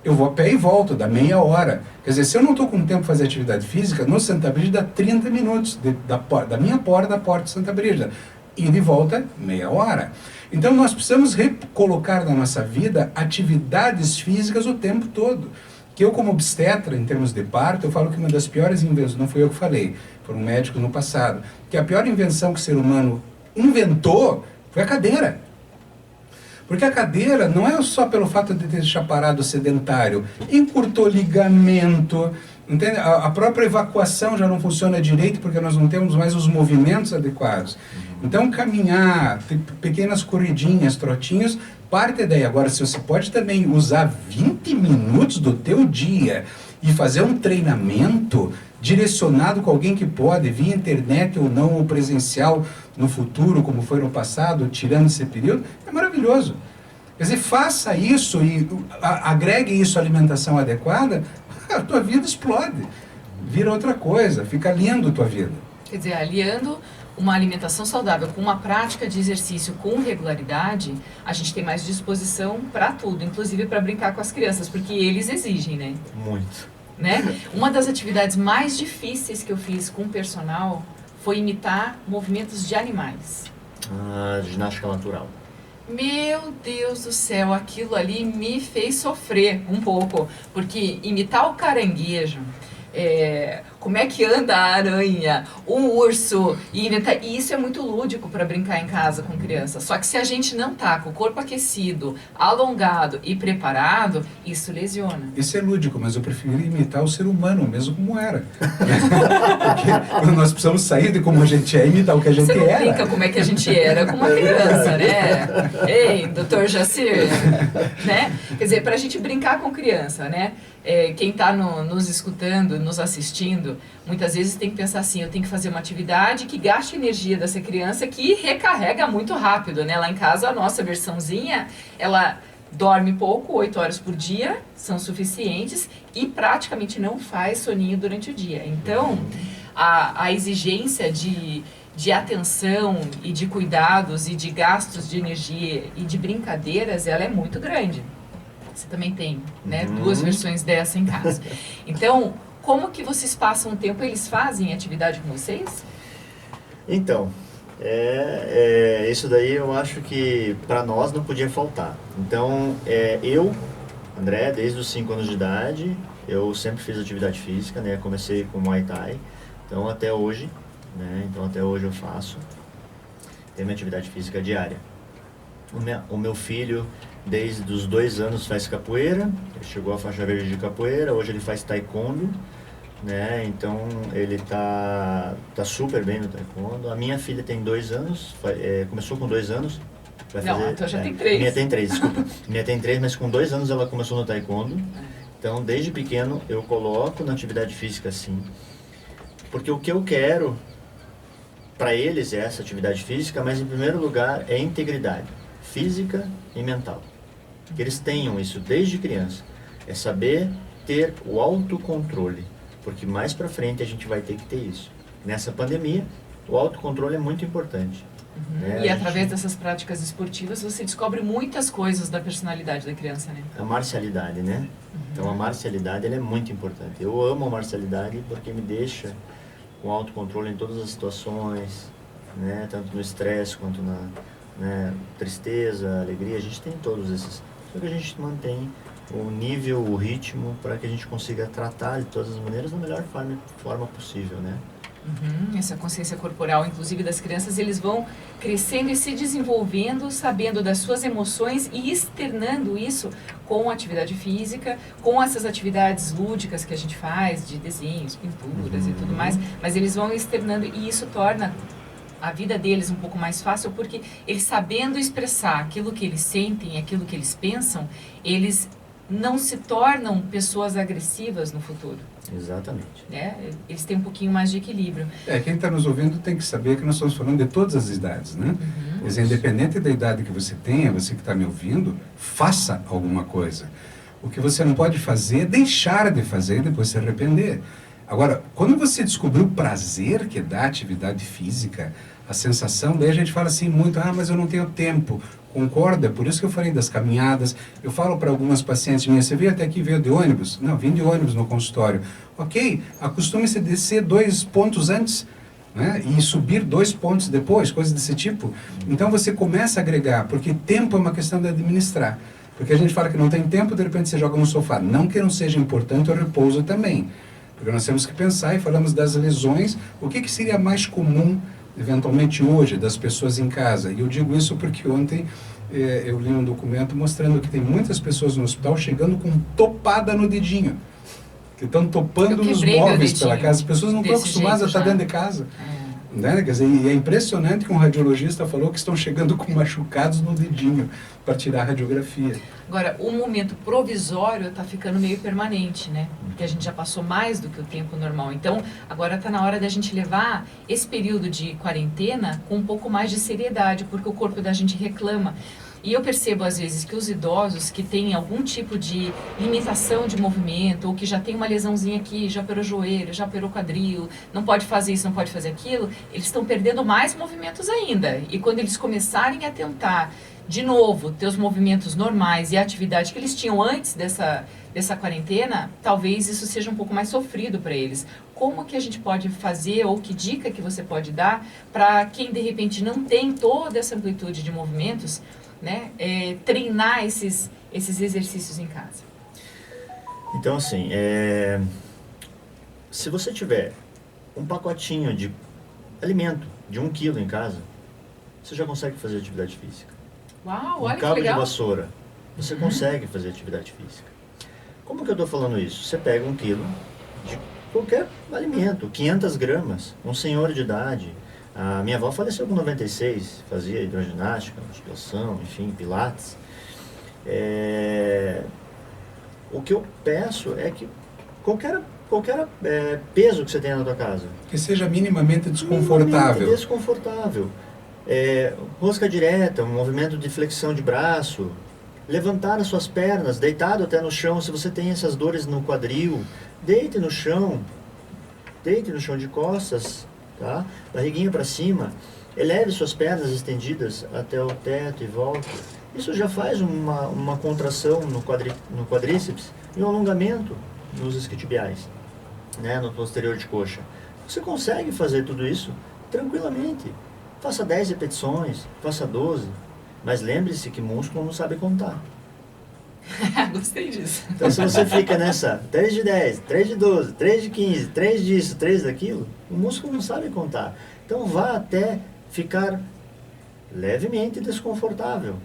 Eu vou a pé e volto, dá meia hora. Quer dizer, se eu não estou com tempo para fazer atividade física, no Santa Brígida dá 30 minutos. Da minha porta da porta de Santa Brígida. E de volta, meia hora. Então nós precisamos colocar na nossa vida atividades físicas o tempo todo. Que eu, como obstetra, em termos de parto, eu falo que uma das piores invenções, não fui eu que falei, foi um médico no passado, que a pior invenção que o ser humano inventou foi a cadeira. Porque a cadeira não é só pelo fato de deixar parado sedentário, encurtou ligamento, entende? A própria evacuação já não funciona direito porque nós não temos mais os movimentos adequados. Então, caminhar, ter pequenas corridinhas, trotinhos, parte daí. Agora, se você pode também usar 20 minutos do teu dia e fazer um treinamento direcionado com alguém que pode, via internet ou não, ou presencial no futuro, como foi no passado, tirando esse período, é maravilhoso. Quer dizer, faça isso e agregue isso à alimentação adequada, a tua vida explode. Vira outra coisa, fica lindo a tua vida. Quer dizer, aliando uma alimentação saudável com uma prática de exercício com regularidade, a gente tem mais disposição para tudo, inclusive para brincar com as crianças, porque eles exigem, né? Muito. Né? Uma das atividades mais difíceis que eu fiz com o personal foi imitar movimentos de animais. Ginástica natural. Meu Deus do céu, aquilo ali me fez sofrer um pouco, porque imitar o caranguejo, como é que anda a aranha, o urso, e isso é muito lúdico para brincar em casa com criança. Só que se a gente não tá com o corpo aquecido, alongado e preparado, isso lesiona. Isso é lúdico, mas eu preferi imitar o ser humano, mesmo como era. Porque nós precisamos sair de como a gente é e imitar o que a gente era. Você não brinca como é que a gente era com uma criança, né? Ei, doutor Jacir, né? Quer dizer, para a gente brincar com criança, né? Quem está nos escutando, nos assistindo, muitas vezes tem que pensar assim, eu tenho que fazer uma atividade que gaste energia dessa criança, que recarrega muito rápido, né? Lá em casa, a nossa versãozinha, ela dorme pouco, 8 horas por dia, são suficientes, e praticamente não faz soninho durante o dia. Então, a exigência de atenção e de cuidados e de gastos de energia e de brincadeiras, ela é muito grande. Você também tem, né, 2 versões dessa em casa. Então, como que vocês passam o tempo? Eles fazem atividade com vocês? Então, isso daí eu acho que para nós não podia faltar. Então, eu, André, desde os 5 anos de idade, eu sempre fiz atividade física, né? Comecei com Muay Thai, então até hoje, né? Então até hoje eu faço. Tenho minha atividade física diária. O meu filho, desde os 2 anos, faz capoeira, ele chegou à faixa verde de capoeira, hoje ele faz taekwondo, né? Então ele tá super bem no taekwondo. A minha filha tem 2 anos, começou com 2 anos. Então já tem 3. Minha tem 3, desculpa. Minha tem 3, mas com 2 anos ela começou no taekwondo. Então desde pequeno eu coloco na atividade física sim. Porque o que eu quero para eles é essa atividade física, mas em primeiro lugar é integridade física e mental. Que eles tenham isso desde criança. É saber ter o autocontrole, porque mais para frente a gente vai ter que ter isso. Nessa pandemia, o autocontrole é muito importante. Né? E através dessas práticas esportivas você descobre muitas coisas da personalidade da criança, né? A marcialidade, né? Então a marcialidade ela é muito importante. Eu amo a marcialidade porque me deixa com autocontrole em todas as situações, né? Tanto no estresse quanto né? Tristeza, alegria, a gente tem todos esses. Só que a gente mantém o nível, o ritmo, para que a gente consiga tratar de todas as maneiras da melhor forma possível, né? Essa consciência corporal, inclusive das crianças, eles vão crescendo e se desenvolvendo, sabendo das suas emoções e externando isso com a atividade física, com essas atividades lúdicas que a gente faz, de desenhos, pinturas e tudo mais, mas eles vão externando e isso torna a vida deles um pouco mais fácil, porque eles sabendo expressar aquilo que eles sentem, aquilo que eles pensam, eles não se tornam pessoas agressivas no futuro. Exatamente. Né? Eles têm um pouquinho mais de equilíbrio. Quem está nos ouvindo tem que saber que nós estamos falando de todas as idades, né? Quer dizer, independente da idade que você tenha, você que está me ouvindo, faça alguma coisa. O que você não pode fazer é deixar de fazer e depois se arrepender. Agora, quando você descobrir o prazer que dá a atividade física, a sensação, daí a gente fala assim muito, mas eu não tenho tempo. Concorda? Por isso que eu falei das caminhadas. Eu falo para algumas pacientes minhas, você veio até aqui, veio de ônibus? Não, vim de ônibus no consultório. Ok, acostume-se a descer 2 pontos antes, né? E subir 2 pontos depois, coisas desse tipo. Então você começa a agregar, porque tempo é uma questão de administrar. Porque a gente fala que não tem tempo, de repente você joga no sofá. Não que não seja importante o repouso também. Porque nós temos que pensar e falamos das lesões, o que seria mais comum eventualmente hoje, das pessoas em casa. E eu digo isso porque ontem eu li um documento mostrando que tem muitas pessoas no hospital chegando com topada no dedinho. Que estão topando nos móveis pela casa. As pessoas não estão acostumadas a estar dentro de casa. Né? Quer dizer, e é impressionante que um radiologista falou que estão chegando com machucados no dedinho para tirar a radiografia. Agora, o momento provisório está ficando meio permanente, né? Porque a gente já passou mais do que o tempo normal. Então, agora está na hora da gente levar esse período de quarentena com um pouco mais de seriedade, porque o corpo da gente reclama. E eu percebo, às vezes, que os idosos que têm algum tipo de limitação de movimento, ou que já tem uma lesãozinha aqui, já operou joelho, já operou quadril, não pode fazer isso, não pode fazer aquilo, eles estão perdendo mais movimentos ainda. E quando eles começarem a tentar, de novo, ter os movimentos normais e a atividade que eles tinham antes dessa quarentena, talvez isso seja um pouco mais sofrido para eles. Como que a gente pode fazer, ou que dica que você pode dar para quem, de repente, não tem toda essa amplitude de movimentos, né, treinar esses exercícios em casa? Então, assim, se você tiver um pacotinho de alimento de 1 quilo em casa, você já consegue fazer atividade física. Uau, olha que cabo legal. de vassoura, você consegue fazer atividade física. Como que eu estou falando isso? Você pega 1 quilo de qualquer alimento, 500 gramas, um senhor de idade. A minha avó faleceu com 96, fazia hidroginástica, musculação, enfim, pilates. O que eu peço é que qualquer peso que você tenha na tua casa, que seja minimamente desconfortável. Minimamente desconfortável. Rosca direta, um movimento de flexão de braço, levantar as suas pernas, deitado até no chão. Se você tem essas dores no quadril, deite no chão de costas, tá? Barriguinha para cima, eleve suas pernas estendidas até o teto e volta. Isso já faz uma contração no quadríceps e um alongamento nos isquiotibiais, né? No posterior de coxa. Você consegue fazer tudo isso tranquilamente. Faça 10 repetições, faça 12, mas lembre-se que músculo não sabe contar. Gostei disso. Então, se você fica nessa 3 de 10, 3 de 12, 3 de 15, 3 disso, 3 daquilo, o músculo não sabe contar. Então, vá até ficar levemente desconfortável.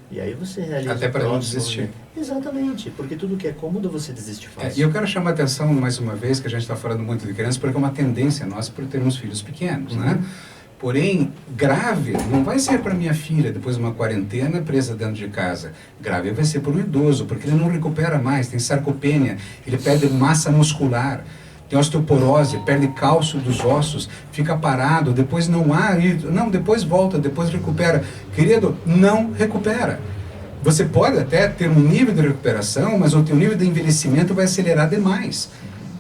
E aí você realiza... Até para não desistir. Exatamente, porque tudo que é cômodo você desiste fácil. E eu quero chamar a atenção, mais uma vez, que a gente está falando muito de crianças, porque é uma tendência nossa por termos filhos pequenos, né? Porém, grave não vai ser para minha filha depois de uma quarentena presa dentro de casa. Grave vai ser para o idoso, porque ele não recupera mais, tem sarcopenia, ele perde massa muscular, tem osteoporose, perde cálcio dos ossos, fica parado, depois não há, depois volta, depois recupera. Querido, não recupera. Você pode até ter um nível de recuperação, mas o teu nível de envelhecimento vai acelerar demais.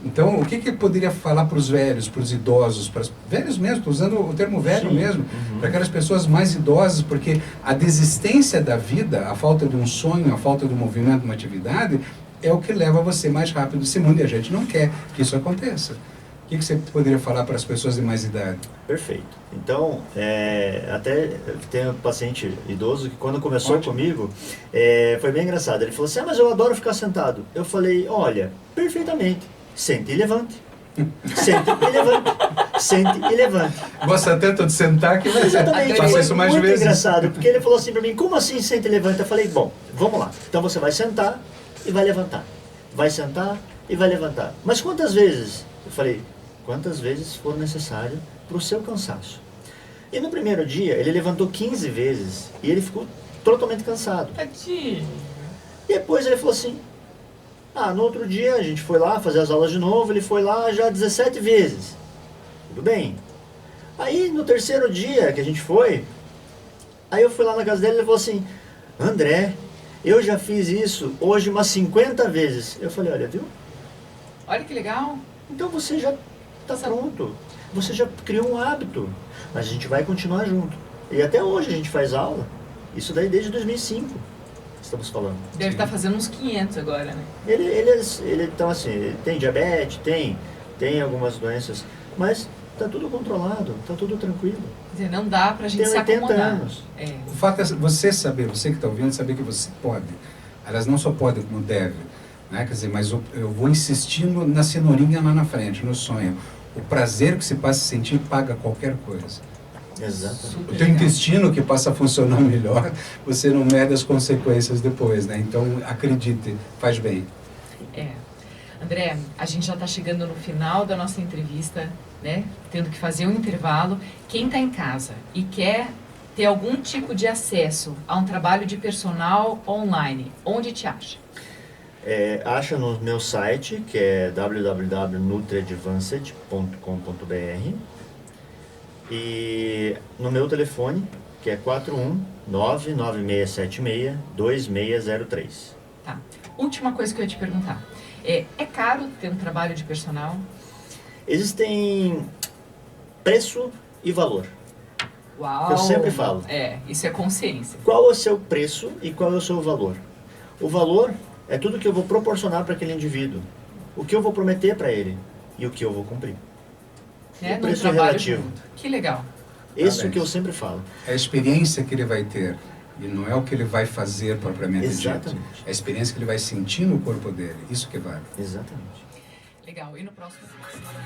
Então, o que eu poderia falar para os velhos, para os idosos, para os velhos mesmo, estou usando o termo velho mesmo, para aquelas pessoas mais idosas, porque a desistência da vida, a falta de um sonho, a falta de um movimento, uma atividade, é o que leva você mais rápido desse mundo, e a gente não quer que isso aconteça. O que você poderia falar para as pessoas de mais idade? Perfeito. Então, até tem um paciente idoso que quando começou comigo, foi bem engraçado. Ele falou assim, mas eu adoro ficar sentado. Eu falei, olha, perfeitamente, sente e levante. Sente e levante. Sente e levante. Gosta tanto de sentar que vai Exatamente. faça isso mais muito vezes. Engraçado, porque ele falou assim para mim, como assim sente e levanta? Eu falei, bom, vamos lá. Então você vai sentar e vai levantar. Vai sentar e vai levantar. Mas quantas vezes? Eu falei, quantas vezes for necessário para o seu cansaço. E no primeiro dia, ele levantou 15 vezes e ele ficou totalmente cansado. Tadinho. E depois ele falou assim, no outro dia a gente foi lá fazer as aulas de novo, ele foi lá já 17 vezes. Tudo bem. Aí no terceiro dia que a gente foi, aí eu fui lá na casa dele e ele falou assim, André, eu já fiz isso hoje umas 50 vezes. Eu falei, olha, viu? Olha que legal. Então você já está pronto. Você já criou um hábito. Mas a gente vai continuar junto. E até hoje a gente faz aula. Isso daí desde 2005. Estamos falando. Deve estar fazendo uns 500 agora, né? Ele então assim, ele tem diabetes, tem algumas doenças, mas está tudo controlado, está tudo tranquilo. Quer dizer, não dá pra gente Tem se 80 acomodar. anos. O fato é você saber, você que está ouvindo, saber que você pode. Aliás, não só pode, como deve. Né? Quer dizer, mas eu vou insistindo na cenourinha lá na frente, no sonho. O prazer que se passa a sentir paga qualquer coisa. Exatamente. O teu intestino que passa a funcionar melhor, você não mede as consequências depois, né? Então, acredite, faz bem. André, a gente já está chegando no final da nossa entrevista, né? Tendo que fazer um intervalo. Quem está em casa e quer ter algum tipo de acesso a um trabalho de personal online, onde te acha? Acha no meu site, que é www.nutriadvanced.com.br, e no meu telefone, que é 41996762603. Tá. Última coisa que eu ia te perguntar. É caro ter um trabalho de personal? Existem preço e valor. Uau! Eu sempre falo. Isso é consciência. Qual é o seu preço e qual é o seu valor? O valor é tudo que eu vou proporcionar para aquele indivíduo. O que eu vou prometer para ele e o que eu vou cumprir. Né? O Num preço trabalho relativo. junto. Que legal. Isso que eu sempre falo. É a experiência que ele vai ter. E não é o que ele vai fazer propriamente dito. Exatamente. É a experiência que ele vai sentir no corpo dele. Isso que vale. Exatamente. Legal. E no próximo?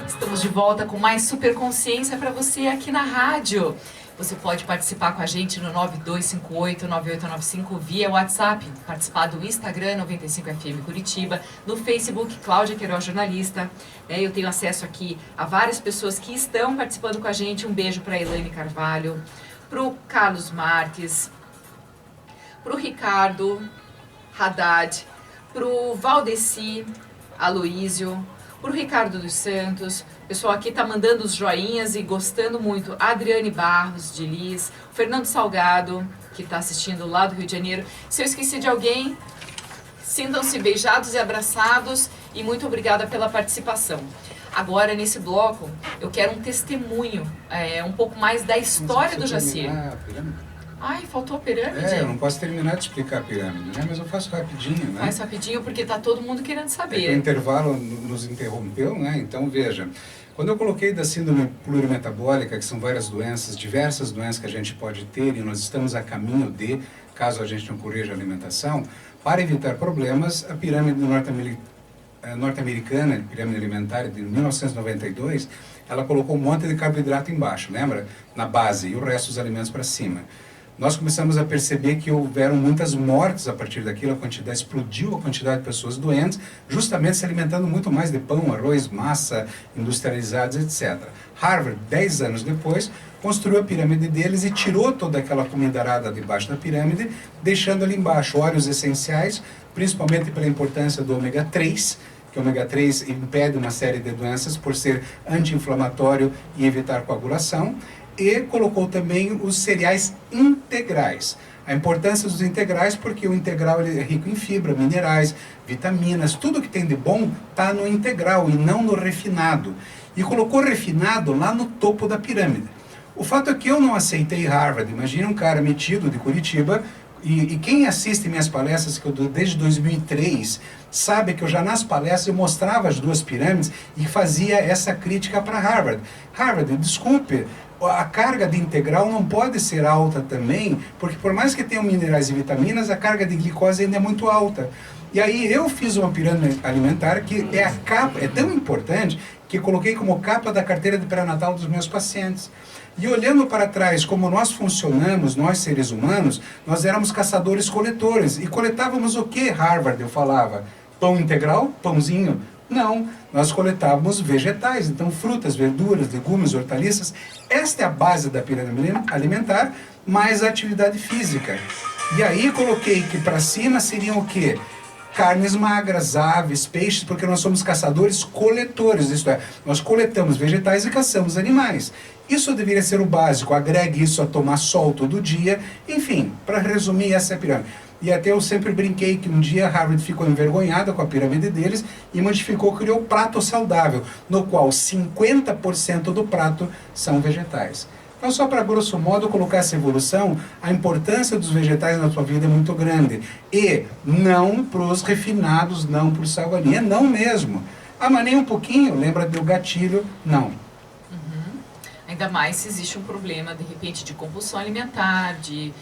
Estamos de volta com mais Super Consciência para você aqui na rádio. Você pode participar com a gente no 9258-9895 via WhatsApp, participar do Instagram 95FM Curitiba, no Facebook Cláudia Queiroz Jornalista. Eu tenho acesso aqui a várias pessoas que estão participando com a gente. Um beijo para a Elaine Carvalho, para o Carlos Marques, para o Ricardo Haddad, para o Valdeci Aloísio, para o Ricardo dos Santos. O pessoal aqui está mandando os joinhas e gostando muito. A Adriane Barros, de Liz. O Fernando Salgado, que está assistindo lá do Rio de Janeiro. Se eu esqueci de alguém, sintam-se beijados e abraçados. E muito obrigada pela participação. Agora, nesse bloco, eu quero um testemunho, um pouco mais da história do Jacir. Ai, faltou a pirâmide? Eu não posso terminar de explicar a pirâmide, né? Mas eu faço rapidinho, né? Faz rapidinho, porque tá todo mundo querendo saber. O intervalo nos interrompeu, né? Então, veja, quando eu coloquei da síndrome plurimetabólica, que são várias doenças, diversas doenças que a gente pode ter, e nós estamos a caminho de, caso a gente não corrija a alimentação, para evitar problemas, a pirâmide norte-americana, pirâmide alimentar de 1992, ela colocou um monte de carboidrato embaixo, lembra? Na base, e o resto dos alimentos para cima. Nós começamos a perceber que houveram muitas mortes a partir daquilo, explodiu a quantidade de pessoas doentes, justamente se alimentando muito mais de pão, arroz, massa, industrializados, etc. Harvard, 10 anos depois, construiu a pirâmide deles e tirou toda aquela comidarada debaixo da pirâmide, deixando ali embaixo óleos essenciais, principalmente pela importância do ômega 3, que o ômega 3 impede uma série de doenças por ser anti-inflamatório e evitar coagulação, e colocou também os cereais integrais. A importância dos integrais porque o integral ele é rico em fibra, minerais, vitaminas, tudo que tem de bom está no integral e não no refinado. E colocou refinado lá no topo da pirâmide. O fato é que eu não aceitei Harvard. Imagina um cara metido de Curitiba E quem assiste minhas palestras, que eu dou desde 2003, sabe que eu já nas palestras eu mostrava as duas pirâmides e fazia essa crítica para Harvard. Harvard, desculpe, a carga de integral não pode ser alta também, porque por mais que tenham minerais e vitaminas, a carga de glicose ainda é muito alta. E aí eu fiz uma pirâmide alimentar que é a capa, é tão importante que coloquei como capa da carteira de pré-natal dos meus pacientes. E olhando para trás, como nós funcionamos, nós seres humanos, nós éramos caçadores-coletores. E coletávamos o que, Harvard? Eu falava, pão integral? Pãozinho? Não, nós coletávamos vegetais, então frutas, verduras, legumes, hortaliças. Esta é a base da pirâmide alimentar, mais a atividade física. E aí coloquei que para cima seriam o quê? Carnes magras, aves, peixes, porque nós somos caçadores-coletores, isto é, nós coletamos vegetais e caçamos animais. Isso deveria ser o básico, agregue isso a tomar sol todo dia, enfim, para resumir, essa é a pirâmide. E até eu sempre brinquei que um dia Harvard ficou envergonhada com a pirâmide deles e modificou, criou o prato saudável, no qual 50% do prato são vegetais. Então, só para grosso modo colocar essa evolução, a importância dos vegetais na sua vida é muito grande. E não para os refinados, não para o salgadinho, não mesmo. Ah, mas nem um pouquinho, lembra do gatilho? Não. Ainda mais se existe um problema, de repente, de compulsão alimentar, de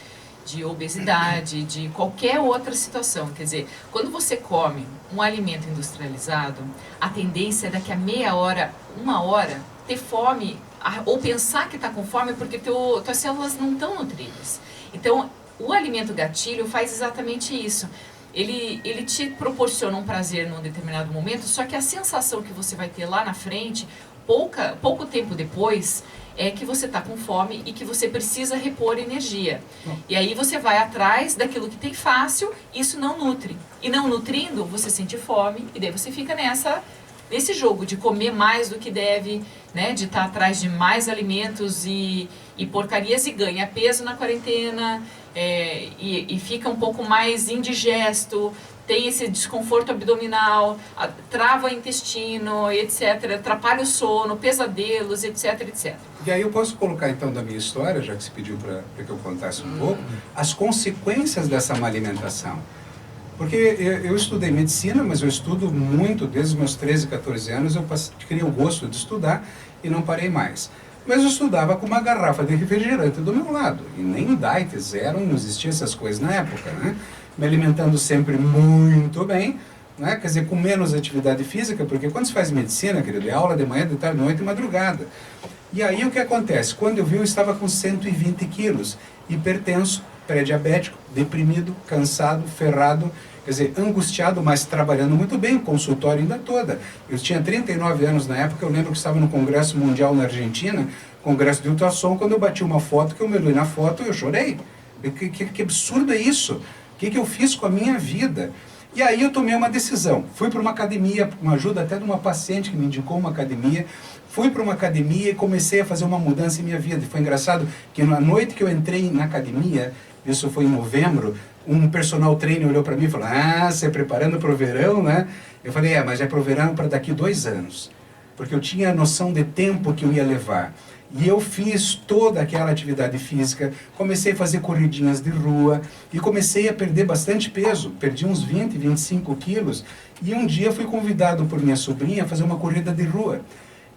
obesidade, de qualquer outra situação. Quer dizer, quando você come um alimento industrializado, a tendência é daqui a meia hora, uma hora, ter fome, ou pensar que está com fome porque tuas células não estão nutridas. Então, o alimento gatilho faz exatamente isso. Ele te proporciona um prazer num determinado momento, só que a sensação que você vai ter lá na frente, pouco tempo depois, é que você está com fome e que você precisa repor energia. E aí você vai atrás daquilo que tem fácil, isso não nutre. E não nutrindo, você sente fome e daí você fica nesse jogo de comer mais do que deve, né, de estar atrás de mais alimentos e porcarias e ganha peso na quarentena, e fica um pouco mais indigesto, tem esse desconforto abdominal, trava o intestino, etc., atrapalha o sono, pesadelos, etc., etc. E aí eu posso colocar então da minha história, já que você pediu para que eu contasse um pouco, as consequências dessa má alimentação. Porque eu estudei medicina, mas eu estudo muito, desde os meus 13, 14 anos, eu criei o gosto de estudar e não parei mais. Mas eu estudava com uma garrafa de refrigerante do meu lado, e nem diet, zero, não existia essas coisas na época, né? Me alimentando sempre muito bem, né? Quer dizer, com menos atividade física, porque quando se faz medicina, querido, é aula de manhã, de tarde, de noite e madrugada. E aí o que acontece? Quando eu vi, eu estava com 120 quilos, hipertenso, pré-diabético, deprimido, cansado, ferrado, quer dizer, angustiado, mas trabalhando muito bem, consultório ainda toda. Eu tinha 39 anos na época, eu lembro que estava no Congresso Mundial na Argentina, Congresso de Ultrassom, quando eu bati uma foto, que eu me olhei na foto, eu chorei. Que absurdo é isso? O que eu fiz com a minha vida? E aí eu tomei uma decisão. Fui para uma academia, com uma ajuda até de uma paciente que me indicou uma academia. Fui para uma academia e comecei a fazer uma mudança em minha vida. E foi engraçado que na noite que eu entrei na academia, isso foi em novembro, um personal trainer olhou para mim e falou, você é preparando para o verão, né? Eu falei, mas é para o verão para daqui 2 anos. Porque eu tinha a noção de tempo que eu ia levar. E eu fiz toda aquela atividade física, comecei a fazer corridinhas de rua e comecei a perder bastante peso. Perdi uns 20, 25 quilos e um dia fui convidado por minha sobrinha a fazer uma corrida de rua.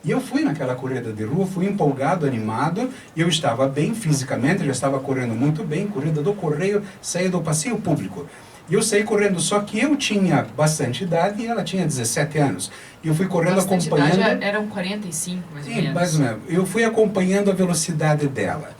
E eu fui naquela corrida de rua, fui empolgado, animado, e eu estava bem fisicamente, já estava correndo muito bem, corrida do Correio, saía do passeio público. E eu saí correndo, só que eu tinha bastante idade e ela tinha 17 anos. E eu fui correndo bastante acompanhando... Idade eram 45, mais ou menos. Mais ou menos. Eu fui acompanhando a velocidade dela.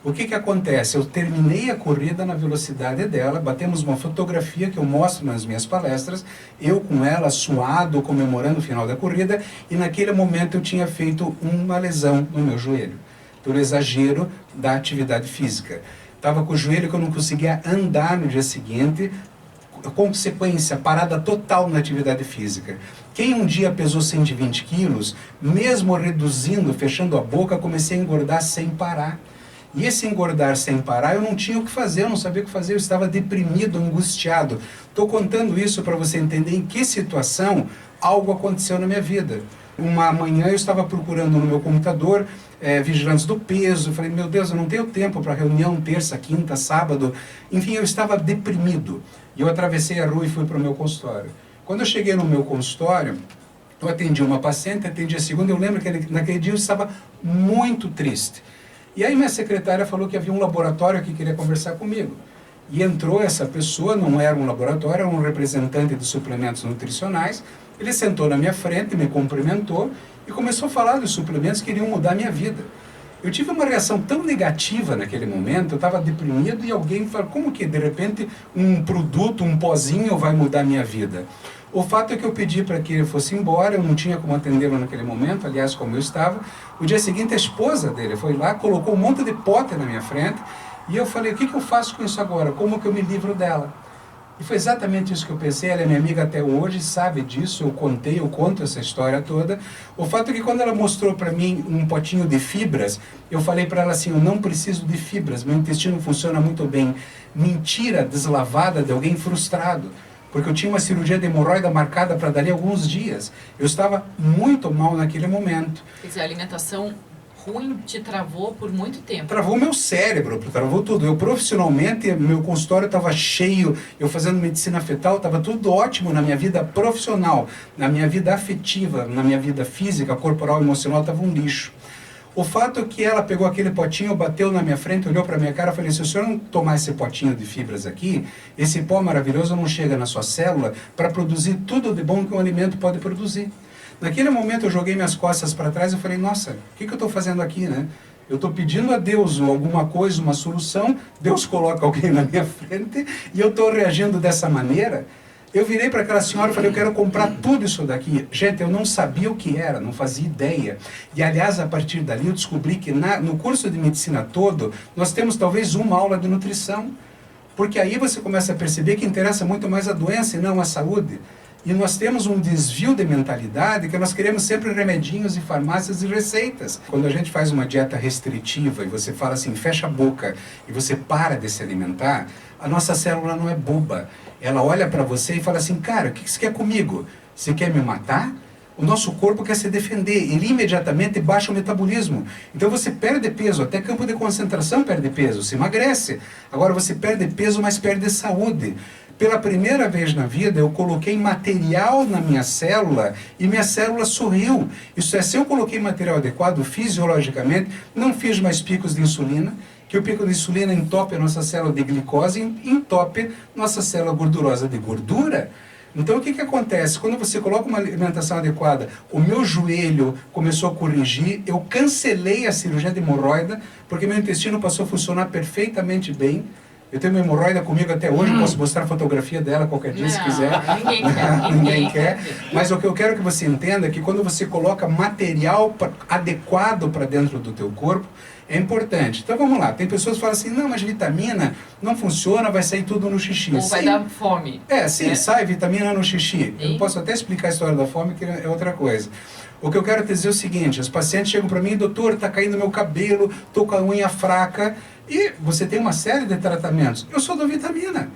O que acontece? Eu terminei a corrida na velocidade dela, batemos uma fotografia que eu mostro nas minhas palestras, eu com ela suado, comemorando o final da corrida, e naquele momento eu tinha feito uma lesão no meu joelho, pelo exagero da atividade física. Estava com o joelho que eu não conseguia andar no dia seguinte, consequência, parada total na atividade física. Quem um dia pesou 120 quilos, mesmo reduzindo, fechando a boca, comecei a engordar sem parar. E esse engordar sem parar, eu não tinha o que fazer, eu não sabia o que fazer, eu estava deprimido, angustiado. Estou contando isso para você entender em que situação algo aconteceu na minha vida. Uma manhã eu estava procurando no meu computador vigilantes do peso. Eu falei, meu Deus, eu não tenho tempo para reunião terça, quinta, sábado. Enfim, eu estava deprimido. E eu atravessei a rua e fui para o meu consultório. Quando eu cheguei no meu consultório, eu atendi uma paciente, atendi a segunda. Eu lembro que naquele dia eu estava muito triste. E aí minha secretária falou que havia um laboratório que queria conversar comigo. E entrou essa pessoa, não era um laboratório, era um representante de suplementos nutricionais. Ele sentou na minha frente, me cumprimentou e começou a falar dos suplementos que iriam mudar a minha vida. Eu tive uma reação tão negativa naquele momento, eu estava deprimido e alguém falou, como que de repente um produto, um pozinho vai mudar a minha vida? O fato é que eu pedi para que ele fosse embora, eu não tinha como atendê-lo naquele momento, aliás, como eu estava. O dia seguinte, a esposa dele foi lá, colocou um monte de pote na minha frente, e eu falei, o que eu faço com isso agora? Como que eu me livro dela? E foi exatamente isso que eu pensei. Ela é minha amiga até hoje, sabe disso, eu conto essa história toda. O fato é que quando ela mostrou para mim um potinho de fibras, eu falei para ela assim, eu não preciso de fibras, meu intestino funciona muito bem. Mentira deslavada de alguém frustrado. Porque eu tinha uma cirurgia de hemorroida marcada para dali alguns dias. Eu estava muito mal naquele momento. Quer dizer, a alimentação ruim te travou por muito tempo. Travou meu cérebro, travou tudo. Eu profissionalmente, meu consultório estava cheio, eu fazendo medicina fetal, estava tudo ótimo na minha vida profissional, na minha vida afetiva, na minha vida física, corporal, emocional, estava um lixo. O fato é que ela pegou aquele potinho, bateu na minha frente, olhou para minha cara e falou, se o senhor não tomar esse potinho de fibras aqui, esse pó maravilhoso não chega na sua célula para produzir tudo de bom que um alimento pode produzir. Naquele momento eu joguei minhas costas para trás e falei, nossa, o que eu estou fazendo aqui, né? Eu estou pedindo a Deus alguma coisa, uma solução, Deus coloca alguém na minha frente e eu estou reagindo dessa maneira. Eu virei para aquela senhora e falei, eu quero comprar tudo isso daqui. Gente, eu não sabia o que era, não fazia ideia. E, aliás, a partir dali eu descobri que no curso de medicina todo, nós temos talvez uma aula de nutrição. Porque aí você começa a perceber que interessa muito mais a doença e não a saúde. E nós temos um desvio de mentalidade que nós queremos sempre remedinhos e farmácias e receitas. Quando a gente faz uma dieta restritiva e você fala assim, fecha a boca e você para de se alimentar, a nossa célula não é boba. Ela olha para você e fala assim, cara, o que você quer comigo? Você quer me matar? O nosso corpo quer se defender. Ele imediatamente baixa o metabolismo. Então você perde peso, até campo de concentração perde peso, se emagrece. Agora você perde peso, mas perde saúde. Pela primeira vez na vida, eu coloquei material na minha célula e minha célula sorriu. Isso é, se eu coloquei material adequado, fisiologicamente, não fiz mais picos de insulina, que o pico de insulina entope a nossa célula de glicose e entope nossa célula gordurosa de gordura. Então o que acontece? Quando você coloca uma alimentação adequada, o meu joelho começou a corrigir, eu cancelei a cirurgia de hemorroida, porque meu intestino passou a funcionar perfeitamente bem. Eu tenho uma hemorroida comigo até hoje, posso mostrar a fotografia dela qualquer dia, se quiser. Ninguém quer. Ninguém quer. Mas o que eu quero que você entenda é que quando você coloca material adequado para dentro do teu corpo, é importante. Então vamos lá, tem pessoas que falam assim, não, mas vitamina não funciona, vai sair tudo no xixi. Ou vai dar fome. Sim, sai vitamina no xixi. Eu posso até explicar a história da fome, que é outra coisa. O que eu quero te dizer é o seguinte, os pacientes chegam para mim, doutor, está caindo meu cabelo, estou com a unha fraca, e você tem uma série de tratamentos. Eu só dou vitamina.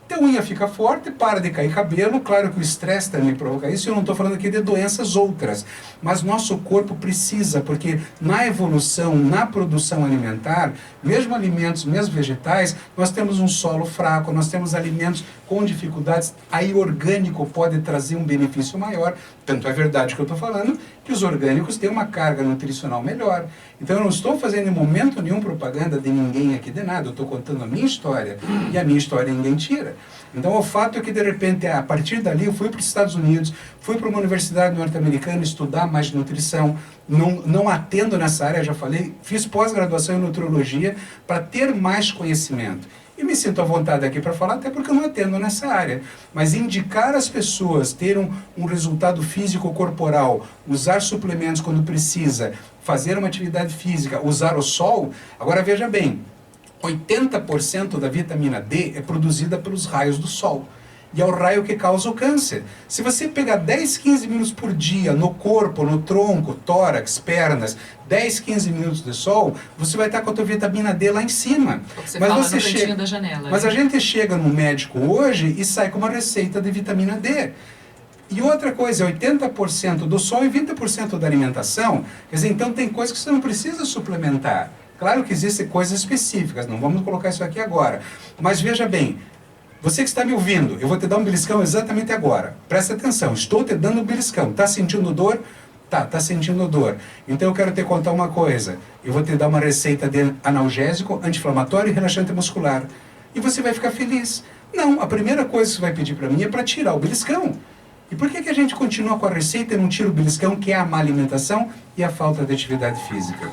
Teu unha fica forte, para de cair cabelo, claro que o estresse também provoca isso, eu não estou falando aqui de doenças outras, mas nosso corpo precisa, porque na evolução, na produção alimentar, mesmo alimentos, mesmo vegetais, nós temos um solo fraco, nós temos alimentos com dificuldades, aí orgânico pode trazer um benefício maior, tanto é verdade que eu estou falando, que os orgânicos têm uma carga nutricional melhor. Então eu não estou fazendo em momento nenhum propaganda de ninguém aqui de nada, eu estou contando a minha história, e a minha história ninguém tira. Então o fato é que de repente, a partir dali eu fui para os Estados Unidos, fui para uma universidade norte-americana estudar mais nutrição, não atendo nessa área, já falei, fiz pós-graduação em nutrologia para ter mais conhecimento. E me sinto à vontade aqui para falar, até porque eu não atendo nessa área. Mas indicar às pessoas ter um resultado físico corporal, usar suplementos quando precisa, fazer uma atividade física, usar o sol. Agora veja bem, 80% da vitamina D é produzida pelos raios do sol. E é o raio que causa o câncer. Se você pegar 10, 15 minutos por dia no corpo, no tronco, tórax, pernas, 10, 15 minutos de sol, você vai estar com a tua vitamina D lá em cima. Você fala no cantinho da janela. Mas a gente chega no médico hoje e sai com uma receita de vitamina D. E outra coisa, 80% do sol e 20% da alimentação. Quer dizer, então tem coisas que você não precisa suplementar. Claro que existem coisas específicas, não vamos colocar isso aqui agora. Mas veja bem, você que está me ouvindo, eu vou te dar um beliscão exatamente agora. Presta atenção, estou te dando um beliscão. Está sentindo dor? Tá sentindo dor. Então eu quero te contar uma coisa. Eu vou te dar uma receita de analgésico, anti-inflamatório e relaxante muscular. E você vai ficar feliz. Não, a primeira coisa que você vai pedir para mim é para tirar o beliscão. E por que a gente continua com a receita e não tira o beliscão, que é a má alimentação e a falta de atividade física?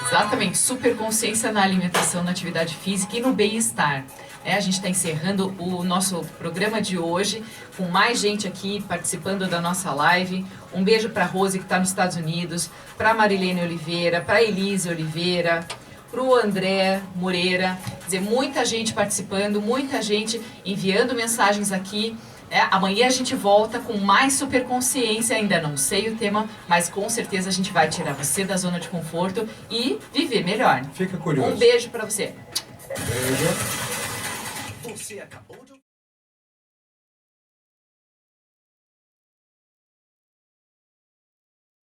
Exatamente, super consciência na alimentação, na atividade física e no bem-estar. A gente está encerrando o nosso programa de hoje, com mais gente aqui participando da nossa live. Um beijo para a Rose, que está nos Estados Unidos, para a Marilene Oliveira, para a Elise Oliveira, para o André Moreira. Quer dizer, muita gente participando, muita gente enviando mensagens aqui. Amanhã a gente volta com mais super consciência, ainda não sei o tema, mas com certeza a gente vai tirar você da zona de conforto e viver melhor. Fica curioso. Um beijo para você. Beijo. Você acabou de